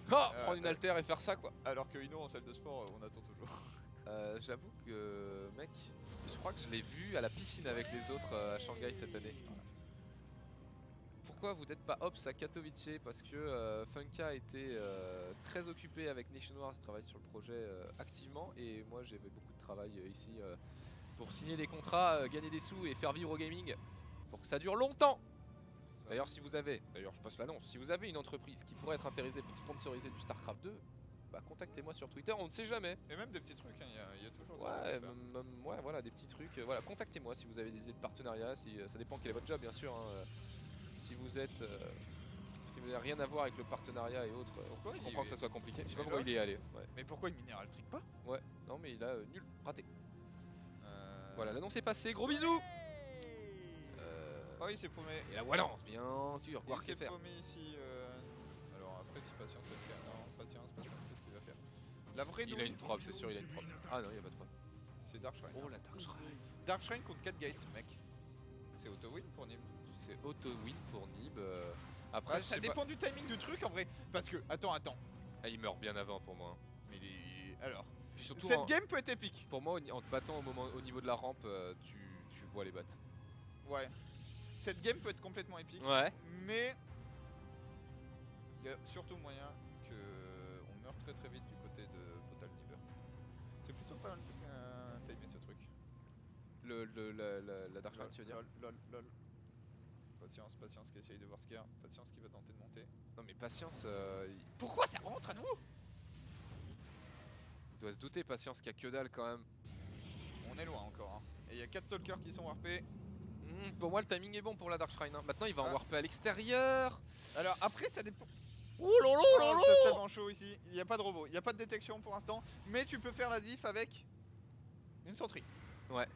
Prendre une haltère et faire ça, quoi. alors que Ino en salle de sport, on attend toujours. J'avoue que, mec, je crois que je l'ai vu à la piscine avec les autres à Shanghai cette année. Pourquoi vous n'êtes pas Ops à Katowice? Parce que Funka était très occupé avec Nation Wars, il travaille sur le projet activement, et moi j'avais beaucoup de travail ici pour signer des contrats, gagner des sous et faire vivre au gaming pour que ça dure longtemps. D'ailleurs, si vous avez, je passe l'annonce, si vous avez une entreprise qui pourrait être intéressée pour sponsoriser du StarCraft 2, bah contactez-moi sur Twitter, on ne sait jamais. Et même des petits trucs, hein, il y a toujours. Ouais, ouais, voilà, des petits trucs. Voilà, contactez-moi si vous avez des idées de partenariat. Si, ça dépend quel est votre job, bien sûr. Hein. Si vous êtes, si vous n'avez rien à voir avec le partenariat et autres, Pourquoi je il comprends est- que ça soit compliqué. Je sais Mais pas pourquoi là- il est allé. Ouais, Mais pourquoi il minéral trick pas ouais. Non, mais il a nul, raté. Euh, Voilà, l'annonce est passée. Gros bisous. Ah oui, c'est promis. Et la Wallance, bien sûr. Il Voir s'est que faire. promis ici. Alors après, si patience, c'est le cas. Non, patience, qu'est-ce qu'il va faire? La vraie Il a douille, une preuve, c'est sûr, il a une preuve. Ah non, il y a pas de preuve. c'est Dark Shrine. Oh la Dark Shrine. Dark Shrine contre 4 gates, mec. C'est auto-win pour Nib. C'est auto-win pour Nib. Après, je ça sais pas. dépend du timing du truc en vrai. Parce que, attends. Ah, il meurt bien avant pour moi. Mais il est. Alors. Puis surtout, Cette game peut être épique. pour moi, en te battant au niveau de la rampe, tu vois les battes. Ouais. Cette game peut être complètement épique. Ouais. Mais. Il y a surtout moyen que on meurt très très vite du côté de Total Nib. C'est plutôt pas mal timé ce truc. La Dark Shrine, tu veux dire? Lol. Patience qui essaye de voir ce qu'il y a. Patience qui va tenter de monter. Non mais patience, Pourquoi ça rentre à nous? il doit se douter, patience qu'il y a que dalle quand même. On est loin encore. Hein. Et il y a 4 stalkers qui sont warpés. Pour moi le timing est bon pour la Dark Shrine. Hein. Maintenant il va en Ah. warper à l'extérieur. Alors après ça dépend. Oh lolo Oh, lolo. c'est tellement chaud ici. Il n'y a pas de robot, il n'y a pas de détection pour l'instant. Mais tu peux faire la diff avec une sentry. Ouais.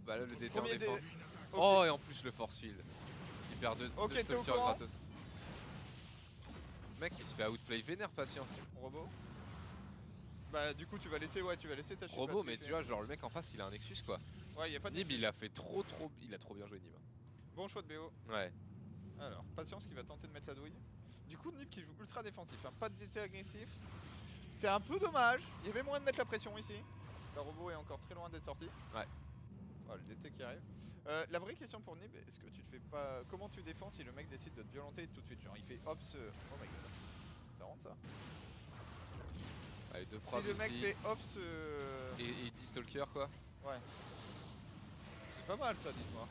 Bah là le DT en Premier défense. Ok. Oh et en plus le force field. Il perd deux Ok, t'es au stalkers courant. gratos. Mec il se fait outplay vénère patience. Robot. Bah du coup tu vas laisser ta chip Robot batterie mais tu vois genre le mec en face il a un Nexus quoi. Ouais, y a pas de Nib il a fait il a trop bien joué Nib. Bon choix de BO. Ouais. Alors, patience qui va tenter de mettre la douille. Du coup, Nib qui joue ultra défensif, hein, pas de DT agressif. C'est un peu dommage. Il y avait moyen de mettre la pression ici. Le robot est encore très loin d'être sorti. Ouais. Voilà, le DT qui arrive. La vraie question pour Nib, est-ce que tu te fais pas. Comment tu défends si le mec décide de te violenter tout de suite? Genre, il fait ops. Oh my god. Ça rentre ça? Allez deux Si probes le mec ici. fait ops. Et 10 stalker quoi. Ouais. C'est pas mal ça, dis-moi.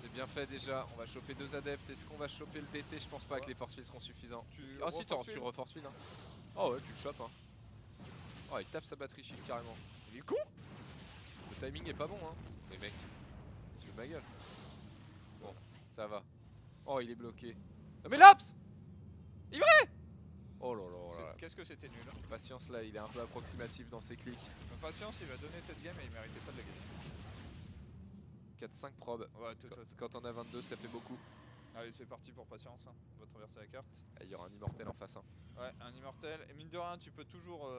C'est bien fait déjà, on va choper 2 adeptes. Est-ce qu'on va choper le DT? Je pense pas que les force fields seront suffisants. Ah si, tu reforce field. Hein. Oh ouais, tu le chopes. Hein. Oh, il tape sa batterie shield carrément. Il est con. Le timing est pas bon, hein. Mais mec, il se fout de ma gueule. Bon, ça va. Oh, il est bloqué. Non mais l'Ops! Il vrai! Oh là là là. Qu'est-ce que c'était nul. Patience là, il est un peu approximatif dans ses clics. Patience, il va donner cette game et il méritait pas de la gagner. 4-5 probes. Ouais, de toute façon. Quand on a 22, ça fait beaucoup. Allez, c'est parti pour patience. Hein. On va traverser la carte. Ah, il y aura un immortel en face. Hein. Ouais, un immortel. Et mine de rien, tu peux toujours,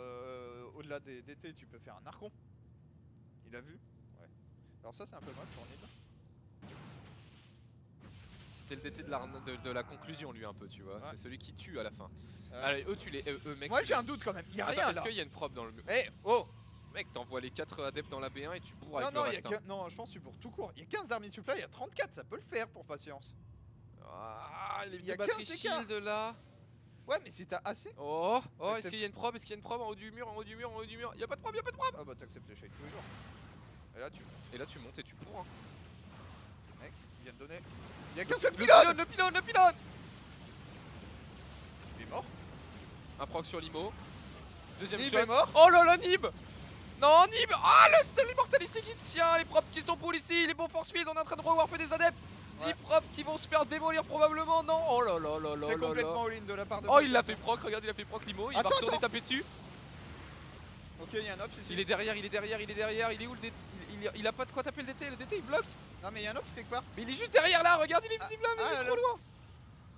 au-delà des DT, tu peux faire un archon. Il a vu? Ouais. Alors ça, c'est un peu mal pour Nib. C'était le DT de la conclusion, lui, un peu, tu vois. Ouais. C'est celui qui tue à la fin. Euh, Allez, eux, tu les. Mec. Moi j'ai un doute quand même, y'a Attends, rien est-ce là. qu'il y a une prop dans le mur? Eh oh. Mec, t'envoies les 4 adeptes dans la B1 et tu bourres Non, avec non, le y a reste. Hein. non, je pense que c'est pour tout court. Il y a 15 d'army supply, il y a 34, ça peut le faire pour patience. Ah, les Y a deux batteries 15 d'écart. shield là. Ouais, mais si t'as assez. Oh, est-ce Accepte. qu'il y a une prop? Est-ce qu'il y a une prop en haut du mur? En haut du mur? En haut du mur? Y'a pas de prop, y'a pas de prop. Ah bah t'acceptes les shades tous les jours. Et là tu. Et là, tu montes et tu bourres. Hein. Mec, il vient de donner. Il y a qu'un seul Le pilote. pylône, le pylône, le pylône. Il est mort. Un proc sur Limo. Deuxième Nib shot. est mort. Oh là là, Nib. Non, Nib. Ah, l'immortalité qui tient. Les props qui sont full ici. Les bons force field. On est en train de rewarper des adeptes. 10 Ouais. props qui vont se faire démolir probablement. Non. Oh là là là là C'est là complètement là. all-in de la part de. Oh, il l'a Patience. fait proc. Regarde, il a fait proc Limo. Il Attends, va retourner attends. taper dessus. Ok, il y a un ops ici. Il est derrière, il est derrière, il est derrière. Il est où le DT? Il a pas de quoi taper le DT. Le DT il bloque. Non, mais il y a un ops quelque part. Mais il est juste derrière là. Regarde, il est visible là. Mais il est là, trop là. loin.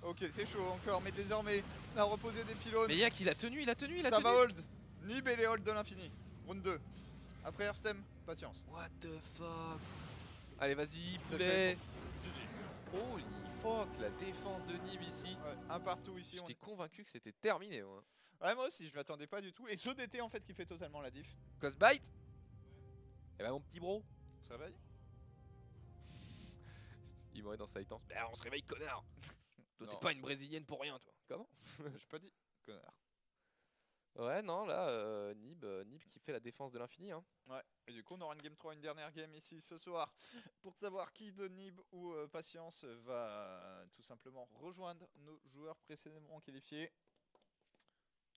Ok, c'est chaud encore, mais désormais, on a reposé des pylônes. Mais Yak, il a tenu, il a tenu, il a Ça tenu. va hold. Nib et les hold de l'infini. Round 2. Après Airstem, patience. What the fuck. Allez, vas-y, C'est poulet. GG. Holy fuck, la défense de Nib ici. Ouais, un partout ici. J'étais convaincu que c'était terminé. Moi. Ouais, moi aussi, je m'attendais pas du tout. Et ce DT en fait qui fait totalement la diff. Cosbite. Eh ben mon petit bro. On se réveille. Il m'aurait dans sa latence. Ben on se réveille connard. Toi t'es Non. pas une brésilienne pour rien toi. Comment? J'ai pas dit. Connard. Ouais non là Nib qui fait la défense de l'infini hein. Ouais, et du coup on aura une game 3, une dernière game ici ce soir pour savoir qui de Nib ou Patience va tout simplement rejoindre nos joueurs précédemment qualifiés.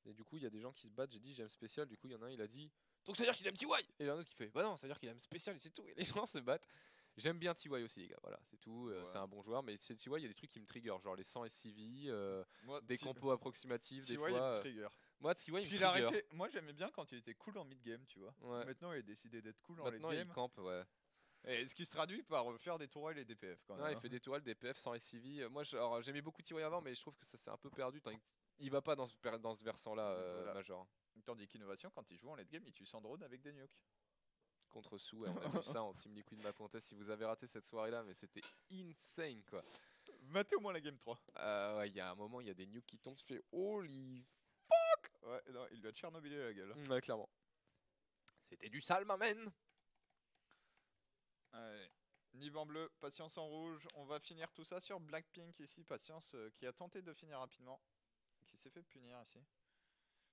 Et du coup il y a des gens qui se battent, j'ai dit j'aime spécial, du coup il y en a un il a dit donc ça veut dire qu'il aime TY. Et il y en a un autre qui fait bah non ça veut dire qu'il aime spécial et c'est tout. Et les gens se battent. J'aime bien TY aussi les gars, voilà c'est tout, Ouais. c'est un bon joueur mais chez TY il y a des trucs qui me trigger, genre les 100 SCV, Moi, des compos approximatifs des TY, fois. il me trigger. Moi TY il me Puis il a trigger. arrêté. Moi j'aimais bien quand il était cool en mid-game, tu vois. Ouais. Maintenant il a décidé d'être cool en Maintenant il late-game. campe ouais. Et ce qui se traduit par faire des tourelles et des PF quand même. Ouais, il hein. fait des tourelles, des PF sans SCV. Moi, alors, j'aimais beaucoup TY avant, mais je trouve que ça s'est un peu perdu. Il va pas dans ce versant-là, Voilà. Major. Tandis qu'Innovation, quand il joue en late-game, il tue sans drone avec des nukes. Contre Sou, ouais, on a vu ça en Team Liquid Mapontes. Si vous avez raté cette soirée-là, mais c'était insane quoi. Matez au moins la game 3. Ouais, il y a un moment, il y a des nukes qui tombent, tu fais holy. Ouais, non, il lui a Tchernobylé la gueule. Ouais, clairement. C'était du sale, ma man. Allez. Nib en bleu, Patience en rouge. On va finir tout ça sur Blackpink ici. Patience qui a tenté de finir rapidement. Qui s'est fait punir ici.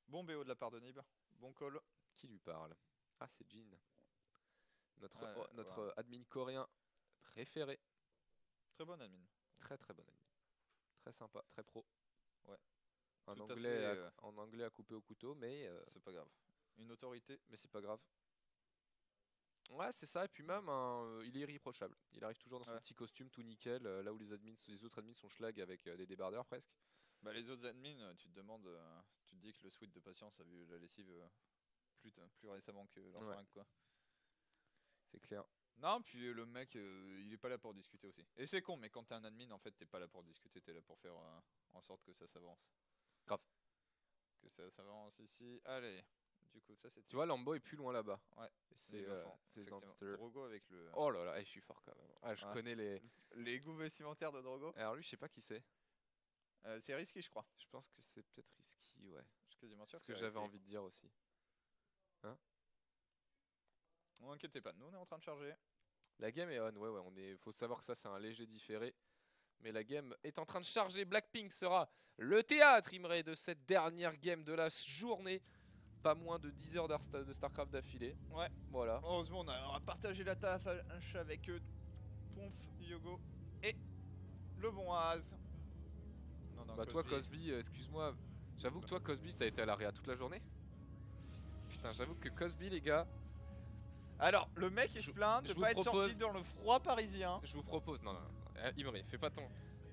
Bon BO de la part de Nib. Bon call. Qui lui parle? Ah, c'est Jin. Notre, Ouais, notre voilà. admin coréen préféré. Très bon admin. Très très bon admin. Très sympa, très pro. Ouais. En Tout à anglais, fait, en anglais à couper au couteau, mais C'est pas grave. Une autorité. c'est pas grave. Ouais, c'est ça, et puis même, il est irréprochable. Il arrive toujours dans son Ouais. petit costume tout nickel, là où les autres admins sont schlag avec des débardeurs presque. Bah les autres admins, tu te demandes, tu te dis que le suite de Patience a vu la lessive plus récemment que leur Ouais. fringue quoi. C'est clair. Non, puis le mec, il est pas là pour discuter aussi. Et c'est con, mais quand t'es un admin, en fait, t'es pas là pour discuter, t'es là pour faire en sorte que ça s'avance. Grave. Que ça s'avance ici. Allez. Du coup, ça c'est. Tu vois, Lambo est plus loin là-bas. Ouais. Et Il est c'est bluffant, c'est effectivement. Zanster. Drogo avec le. Oh là là, je suis fort quand même. Ah, je Ouais. connais les. Les goûts vestimentaires de Drogo. Alors lui, je sais pas qui c'est. C'est risqué, je crois. Je pense que c'est peut-être risky, ouais. Je suis quasiment sûr C'est ce que c'est j'avais risqué. envie de dire aussi. Ne inquiétez pas, nous on est en train de charger. La game est on, ouais, faut savoir que ça c'est un léger différé. Mais la game est en train de charger. Blackpink sera le théâtre, Imre, de cette dernière game de la journée. Pas moins de 10 heures de StarCraft d'affilée. Ouais. Voilà. Heureusement, on a partagé la taf avec Ponf, Yogo et le bon Az. Non, non, Bah toi Cosby, excuse-moi. J'avoue que toi Cosby, t'as été à l'AREA toute la journée. Putain, j'avoue que Cosby, les gars, Alors, le mec il se plaint de je vous pas être sorti propose- dans le froid parisien. je vous propose. Non, Imre, fais pas ton.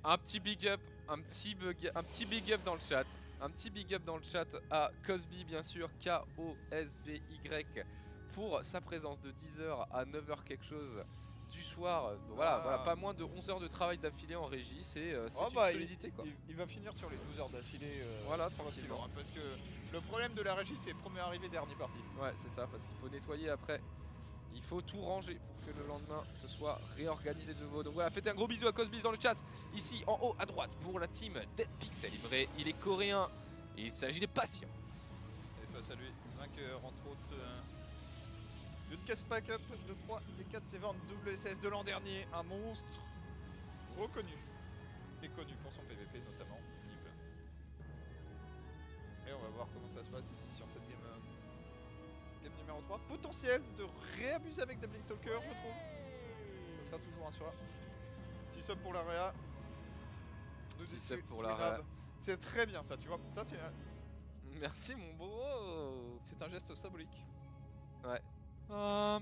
Un petit big up, un petit big up dans le chat. Un petit big up dans le chat à Cosby, bien sûr, K-O-S-B-Y, pour sa présence de 10h à 9h quelque chose du soir. Donc voilà, Ah. voilà, pas moins de 11 heures de travail d'affilée en régie, c'est Oh une bah, solidité quoi. Il va finir sur les 12 heures d'affilée. Voilà, tranquillement. tranquillement. Parce que le problème de la régie, c'est premier arrivé, dernier parti. Ouais, c'est ça, parce qu'il faut nettoyer après. Il faut tout ranger pour que le lendemain ce soit réorganisé de nouveau. Donc voilà, faites un gros bisou à Cosbis dans le chat. Ici en haut à droite pour la team Dead Pixel. Il est coréen et il s'agit des patients. Et face à lui, vainqueur entre autres d'une caisse pack-up de 3 des 4 C20 WSS de l'an dernier. Un monstre reconnu et connu pour son PVP notamment. Nib. Et on va voir comment ça se passe ici sur cette game, game numéro 3. Potentiel de réabuser avec Devil Stalker, je trouve. Ça sera toujours un soir. Petit sub pour l'area. Petit sub pour l'area. C'est très bien ça, tu vois. Ça, Merci mon bro. c'est un geste symbolique. Ouais. Ça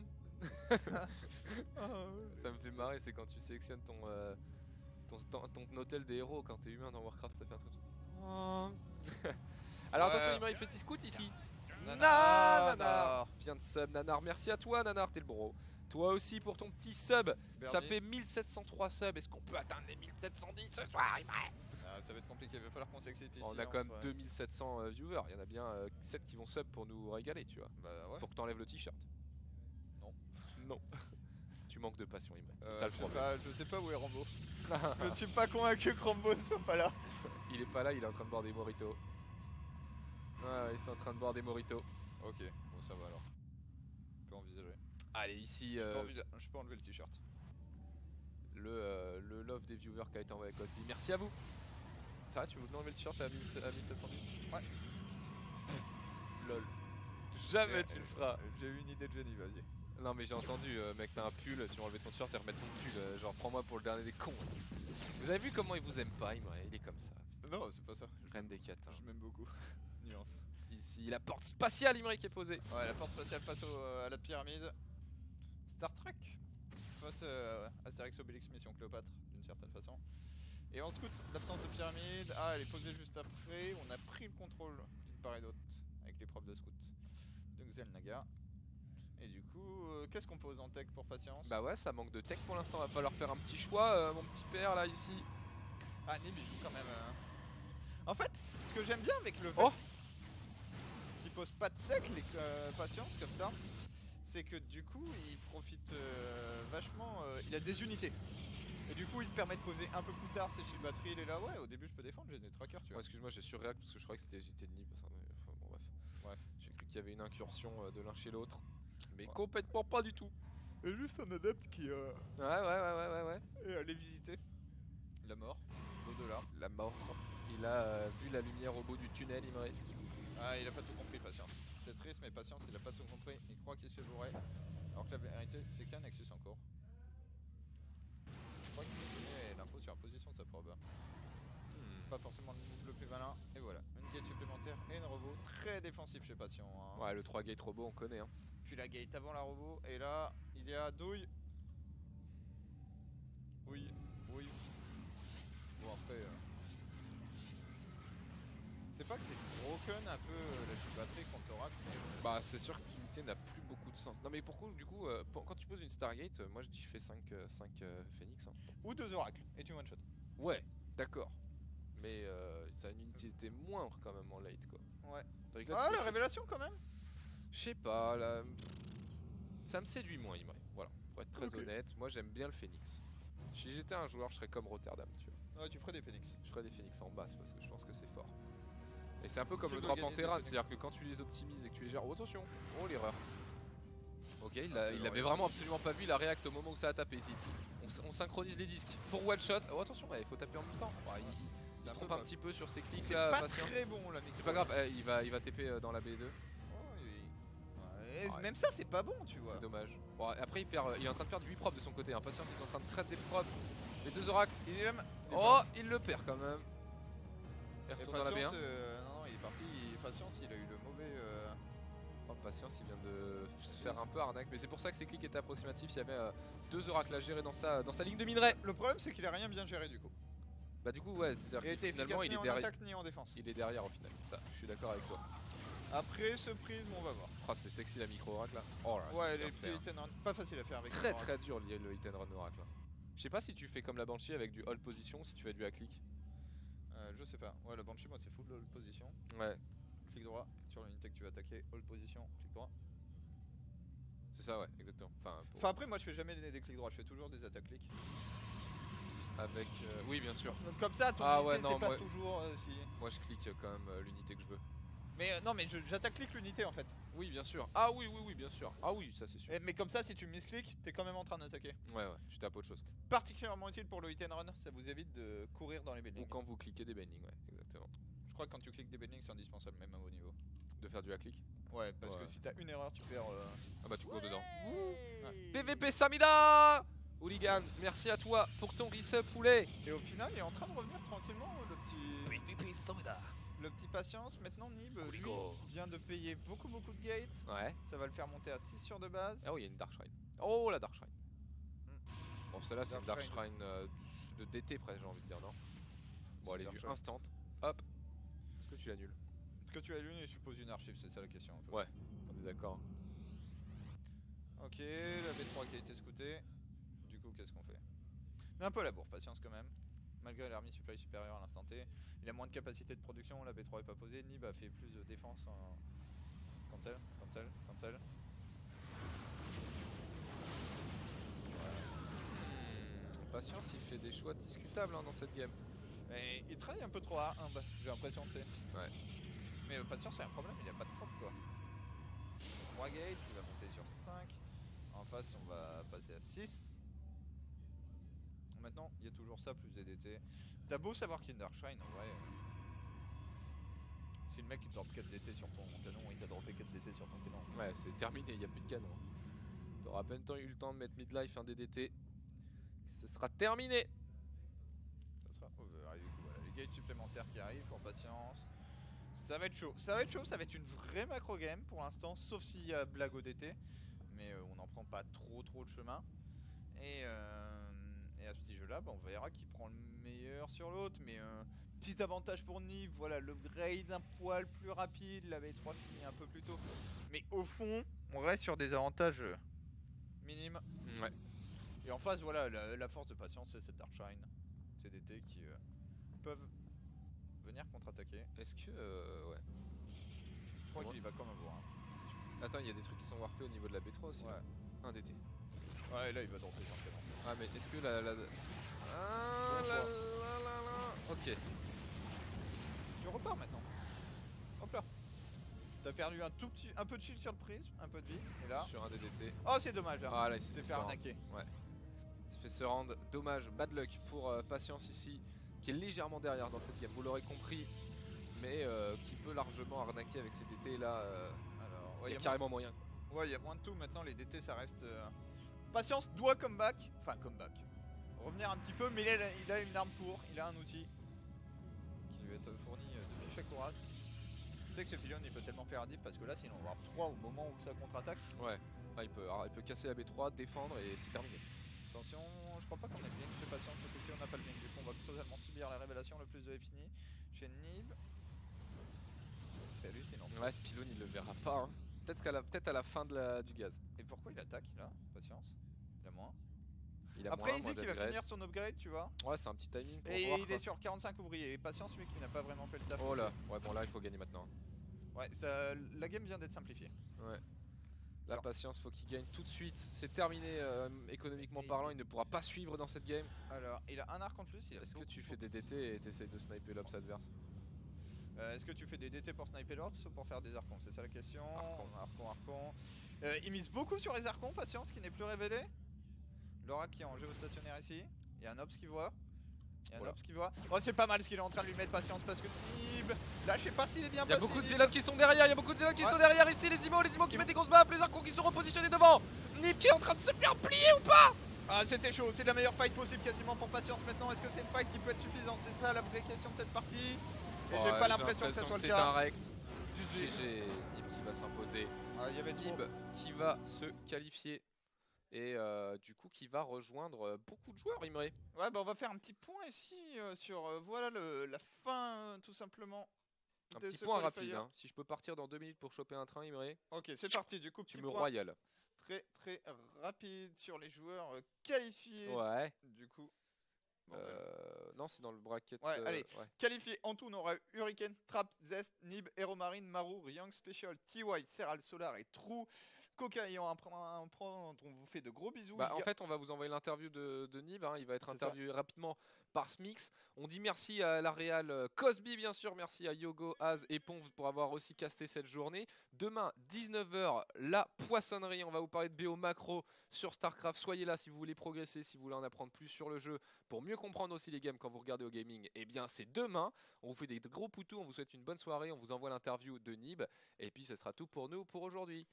me fait marrer, c'est quand tu sélectionnes ton hôtel des héros quand t'es humain dans Warcraft, ça fait un truc comme ça. Alors Ouais. attention, il y a petit scout ici. Nanar. Nanar viens de sub, Nanar. Merci à toi, Nanar, t'es le bro. Toi aussi pour ton petit sub. Ça fait 1703 subs. Est-ce qu'on peut atteindre les 1710 ce soir, Imre? Ça va être compliqué, il va falloir qu'on s'excite ici. On a quand même entre- 2700 viewers. Il y en a bien 7 qui vont sub pour nous régaler, tu vois. Bah ouais. Pour que t'enlèves le t-shirt. Non. Non. Tu manques de passion, Imre. C'est ça le je sais problème. pas, je sais pas où est Rambo. Je suis pas convaincu que Rambo ne soit pas là. Il est pas là, il est en train de boire des moritos. Ouais, ils sont en train de boire des moritos. Ok, bon ça va alors. On peut envisager. Allez, ici, Je peux enlever le t-shirt. le love des viewers qui a été envoyé à Cosby. Merci à vous. Ça va, tu veux enlever le t-shirt à 1710? Ouais. Lol. Jamais tu le feras. J'ai eu une idée de génie, vas-y. Non mais j'ai entendu, mec, t'as un pull, tu vas enlever ton t-shirt et remettre ton pull. Genre, prends-moi pour le dernier des cons. Vous avez vu comment il vous aime pas, il est comme ça. Non, c'est pas ça. Reine des 4. Je m'aime beaucoup. Nuance. Ici, la porte spatiale, Imre qui est posée. Ouais, la porte spatiale face à la pyramide. Star Trek face à Astérix Obélix Mission Cléopâtre, d'une certaine façon. Et en scout, l'absence de pyramide. Ah, elle est posée juste après. On a pris le contrôle d'une part et d'autre avec l'épreuve de scout de Xelnaga. Et du coup, qu'est-ce qu'on pose en tech pour patience? Bah ouais, ça manque de tech pour l'instant, va falloir faire un petit choix, mon petit père là, ici. Ah, Nib, il joue quand même. En fait, ce que j'aime bien avec le fait Oh, qu'il pose pas de tech, les patience comme ça, c'est que du coup, il profite vachement. Il a des unités. Et du coup, il se permet de poser un peu plus tard ses shield batteries. Il est là, ouais, au début, je peux défendre, j'ai des trackers, tu ouais, vois. excuse-moi, j'ai surréact parce que je croyais que c'était les unités de Nib. Enfin, bon, bref. Bref. J'ai cru qu'il y avait une incursion de l'un chez l'autre. Mais Ouais. complètement pas du tout. Et juste un adepte qui Ouais. est allé visiter la mort, l'au-delà. La mort. Il a vu la lumière au bout du tunnel, Imre. Ah, il a pas tout compris, patience. C'est triste, mais patience, il a pas tout compris. Il croit qu'il se fait bourrer. Alors que la vérité, c'est qu'il y a un Nexus encore. Je crois qu'il nous donnait l'info sur la position de sa probe. Pas forcément le move le plus malin. Et voilà, une gate supplémentaire et une robot. Très défensif chez Patient. Hein. Ouais, le 3 gate robot, on connaît. Hein. Puis la gate avant la robot. Et là, il y a Douille. Oui. Bon, après. C'est pas que c'est broken un peu la chip batterie contre Oracle, mais Bah, c'est sûr que l'unité n'a plus beaucoup de sens. Non, mais pourquoi, du coup, quand tu poses une Stargate, moi je dis je fais 5 Phoenix. Hein. ou 2 oracles et tu one shot. Ouais, d'accord. Mais ça a une utilité moindre quand même en late, quoi. Ouais. Tandis que là, Ah, tu la peux- révélation quand même. Je sais pas, là. Ça me séduit moins, Imre. Voilà, pour être très Ok. honnête, moi j'aime bien le Phoenix. Si j'étais un joueur, je serais comme Rotterdam, tu vois. Ouais, tu ferais des Phoenix. Je ferais des Phoenix en basse parce que je pense que c'est fort. Et c'est un peu comme Tu le drop en organises des terrain, Phoenix. c'est-à-dire que quand tu les optimises et que tu les gères, oh attention, oh l'erreur. Ok, il Ah, l'avait vraiment absolument pas vu, il a react au moment où ça a tapé ici. On synchronise les disques pour one shot. Oh attention, il faut taper en même temps. Ouais, il se trompe un petit peu sur ses clics C'est là, pas patient. très bon la mix. C'est pas grave, il va TP dans la B2. Ouais, Ouais. même ça, c'est pas bon, tu vois. C'est dommage. Bon, après il est en train de perdre 8 probes de son côté, hein. Patience, ils sont en train de traiter des probes. Les deux oracles. Il est même. Oh, il le perd quand même. Il Et retourne dans la patience, B1. non, il est parti. Patience, il a eu le mauvais. Oh, patience, il vient de se faire un peu arnaque. Mais c'est pour ça que ses clics étaient approximatifs. Il y avait deux oracles à gérer dans sa ligne de minerai. Le problème, c'est qu'il a rien bien géré du coup. Bah, du coup, ouais, Il c'est-à-dire a que été finalement, efficace il ni est en derrière. attaque ni en défense. Il est derrière au final. Ça, je suis d'accord avec toi. Après ce prisme, on va voir. Oh, c'est sexy la micro oracle là. Oh là, Ouais, c'est les bien fait, petits hit and run, pas facile à faire avec Très un oracle. très dur le hit and run oracle. Là. Je sais pas si tu fais comme la Banshee avec du hold position, si tu fais du à clic. Je sais pas. Ouais, la Banshee, moi, c'est full hold position. Ouais. Clic droit sur l'unité que tu veux attaquer. Hold position, clic droit. C'est ça, ouais, exactement. Enfin après moi je fais jamais des clics droits, je fais toujours des attaques clics. Avec... oui, bien sûr. Donc comme ça ton unité se déplace toujours si... Moi je clique quand même l'unité que je veux. Mais non mais j'attaque clic l'unité en fait. Oui, bien sûr. Ah oui, oui, oui, bien sûr. Ah oui, ça c'est sûr. Mais comme ça si tu miscliques, t'es quand même en train d'attaquer. Ouais, tu tapes autre chose. Particulièrement utile pour le hit and run, ça vous évite de courir dans les bendings. Ou quand vous cliquez des bendings, ouais, exactement. Je crois que quand tu cliques des bendings c'est indispensable même à haut niveau. De faire du hack click. Ouais, parce que si t'as une erreur tu perds... Ah bah tu cours dedans. PVP Samida Hooligans, merci à toi pour ton resub poulet. Et au final il est en train de revenir tranquillement le petit... PVP Samida. Le petit patience, maintenant Nib lui vient de payer beaucoup de gates. Ouais. Ça va le faire monter à 6 sur de base. Ah oui, il y a une Dark Shrine. Oh la Dark Shrine. Bon celle-là c'est une Dark Shrine. Shrine de DT presque j'ai envie de dire, non? Bon elle est vue Shrine. instant. Hop. Est-ce que tu l'annules? Est-ce que tu allumes et tu poses une archive, c'est ça la question un peu. Ouais, on est d'accord. Ok, la V3 qui a été scoutée. Du coup qu'est-ce qu'on fait? Un peu la bourre, patience quand même. Malgré l'armée supply supérieure à l'instant T. Il a moins de capacité de production, la B3 est pas posée. Nib a fait plus de défense en... Cancel. Patience il fait des choix discutables dans cette game. Et il travaille un peu trop à 1 j'ai l'impression que c'est. Ouais. Mais patience c'est un problème, il a pas de propre quoi. 3 gates, il va monter sur 5. En face on va passer à 6. Maintenant il y a toujours ça plus des DT. T'as beau savoir qu'il y a une Dark Shrine en vrai. Si le mec il te drop 4 DT sur ton canon, il t'a droppé 4 DT sur ton canon. Ouais c'est terminé, il n'y a plus de canon. T'auras à peine eu le temps de mettre midlife un DDT. Ce sera terminé. Ça sera over. Et du coup, voilà, les gates supplémentaires qui arrivent pour patience. Ça va être chaud, ça va être une vraie macro game pour l'instant, sauf s'il y a blague au DT. Mais on n'en prend pas trop de chemin. Et à ce petit jeu là, on verra qui prend le meilleur sur l'autre. Mais petit avantage pour Nib, voilà, le grade un poil plus rapide, la V3 finit un peu plus tôt. Mais au fond, on reste sur des avantages minimes. Ouais. Et en face, voilà, la force de patience, c'est cette Dark Shrine, ces DT qui peuvent venir contre-attaquer. Est-ce que... ouais. Je crois qu'il va comme un bourrin. Attends, il y a des trucs qui sont warpés au niveau de la B3 aussi. Ouais. Un DT. Ouais, là il va dropper dans le canon. Ah mais est-ce que la... Ah Bon là choix. là. Ok. Tu repars maintenant. Hop là. T'as perdu un peu de shield sur le prisme, un peu de vie, et là... Sur un DDT. Oh c'est dommage là. Ah là il s'est s'est fait arnaquer. Ouais. Il s'est fait se rendre. Dommage, bad luck pour Patience ici, qui est légèrement derrière dans cette game, vous l'aurez compris. Mais qui peut largement arnaquer avec ces DT là. Alors, Il y a carrément moyen. Ouais, il y a moins de tout maintenant, les DT ça reste... Patience doit comeback, enfin comeback. Revenir un petit peu, mais il a une arme pour, il a un outil qui lui va être fourni depuis Shakuras. Tu sais que ce pylône il peut tellement faire diff parce que là sinon on va avoir 3 au moment où ça contre-attaque. Ouais, ah, il peut casser la B3, défendre et c'est terminé. Attention, je crois pas qu'on ait bien chez Patience, cette fois-ci on n'a pas le bien, du coup on va totalement subir la révélation, le plus de fini chez Nib. C'est hallucinant. Ouais, ce pylône il le verra pas. Hein. Peut-être à la fin de du gaz. Et pourquoi il attaque là, Patience? Il a moins. Il a Après moins, il dit qu'il va d'upgrade. finir son upgrade, tu vois. Ouais, c'est un petit timing pour Et voir. il Quoi. est sur 45 ouvriers, et Patience lui qui n'a pas vraiment fait le taf. Oh là, ouais bon là il faut gagner maintenant. Ouais, la game vient d'être simplifiée. Ouais. La Alors. patience, faut qu'il gagne tout de suite. C'est terminé économiquement Et parlant, il ne pourra pas suivre dans cette game. Alors, il a un arc en plus. Est-ce que tu fais des DT et t'essayes de sniper l'ops adverse? Est-ce que tu fais des DT pour sniper l'ops ou pour faire des archons? C'est ça la question. Archon. Archon. Il mise beaucoup sur les archons, Patience qui n'est plus révélé. Laura qui est en géostationnaire ici. Il y a un ops qui voit. Oh c'est pas mal ce qu'il est en train de lui mettre, Patience, parce que Nib, là je sais pas s'il est bien Il y a passé. beaucoup de zélotes qui sont derrière, sont derrière ici, les Imos qui mettent des grosses baffes, les archons qui sont repositionnés devant. Nib qui est en train de se faire plier ou pas? Ah c'était chaud, c'est la meilleure fight possible quasiment pour Patience maintenant. Est-ce que c'est une fight qui peut être suffisante? C'est ça la vraie question de cette partie. Et j'ai pas l'impression que ça soit le c'est cas. un rect. GG. GG, Nib qui va s'imposer. Ah, il y avait trop. Nib qui va se qualifier. Et du coup qui va rejoindre beaucoup de joueurs, Imré. Ouais bah on va faire un petit point ici sur voilà la fin tout simplement. Un petit point rapide, hein. Si je peux partir dans 2 minutes pour choper un train, Imré. Ok c'est parti, du coup Tu petit me point royales. très rapide sur les joueurs qualifiés. Ouais. Du coup. Non c'est dans le bracket. Ouais, allez. Ouais. Qualifiés en tout on aura Hurricane, Trap, Zest, Nib, Hero Marine, Maru, Young Special, TY, Serral, Solar et True. Coca ayant un prendre, on vous fait de gros bisous. Bah, en fait, on va vous envoyer l'interview de Nib. Hein. Il va être C'est ça. interviewé rapidement par Smix. On dit merci à la Real Cosby, bien sûr. Merci à Yogo, Az et Ponv pour avoir aussi casté cette journée. Demain, 19h, la poissonnerie. On va vous parler de BO macro sur StarCraft. Soyez là si vous voulez progresser, si vous voulez en apprendre plus sur le jeu, pour mieux comprendre aussi les games quand vous regardez au gaming. Eh bien, c'est demain. On vous fait des gros poutous. On vous souhaite une bonne soirée. On vous envoie l'interview de Nib. Et puis, ce sera tout pour nous pour aujourd'hui.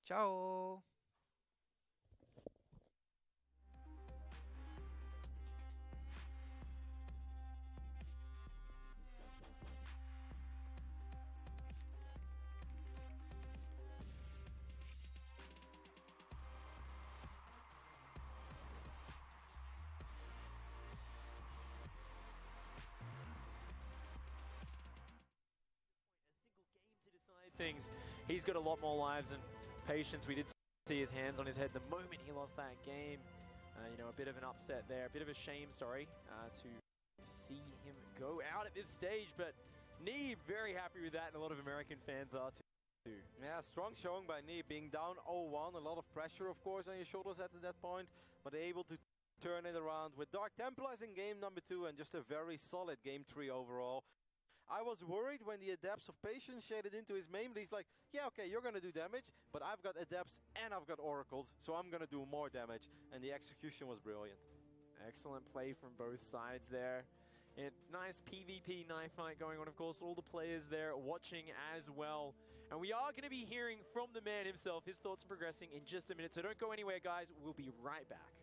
Ciao! Things. He's got a lot more lives and patience. We did see his hands on his head the moment he lost that game. You know, a bit of an upset there, a bit of a shame, sorry, to see him go out at this stage. But Nee very happy with that, and a lot of American fans are too. Yeah, strong showing by Nee, being down 0-1, a lot of pressure of course on your shoulders at that point, but able to turn it around with Dark Templars in game number 2 and just a very solid game 3 overall. I was worried when the Adepts of Patience shaded into his main, but he's like, yeah, okay, you're going to do damage, but I've got Adepts and I've got Oracles, so I'm going to do more damage, and the execution was brilliant. Excellent play from both sides there. Nice PvP knife fight going on, of course, all the players there watching as well. And we are going to be hearing from the man himself, his thoughts are progressing in just a minute, so don't go anywhere, guys. We'll be right back.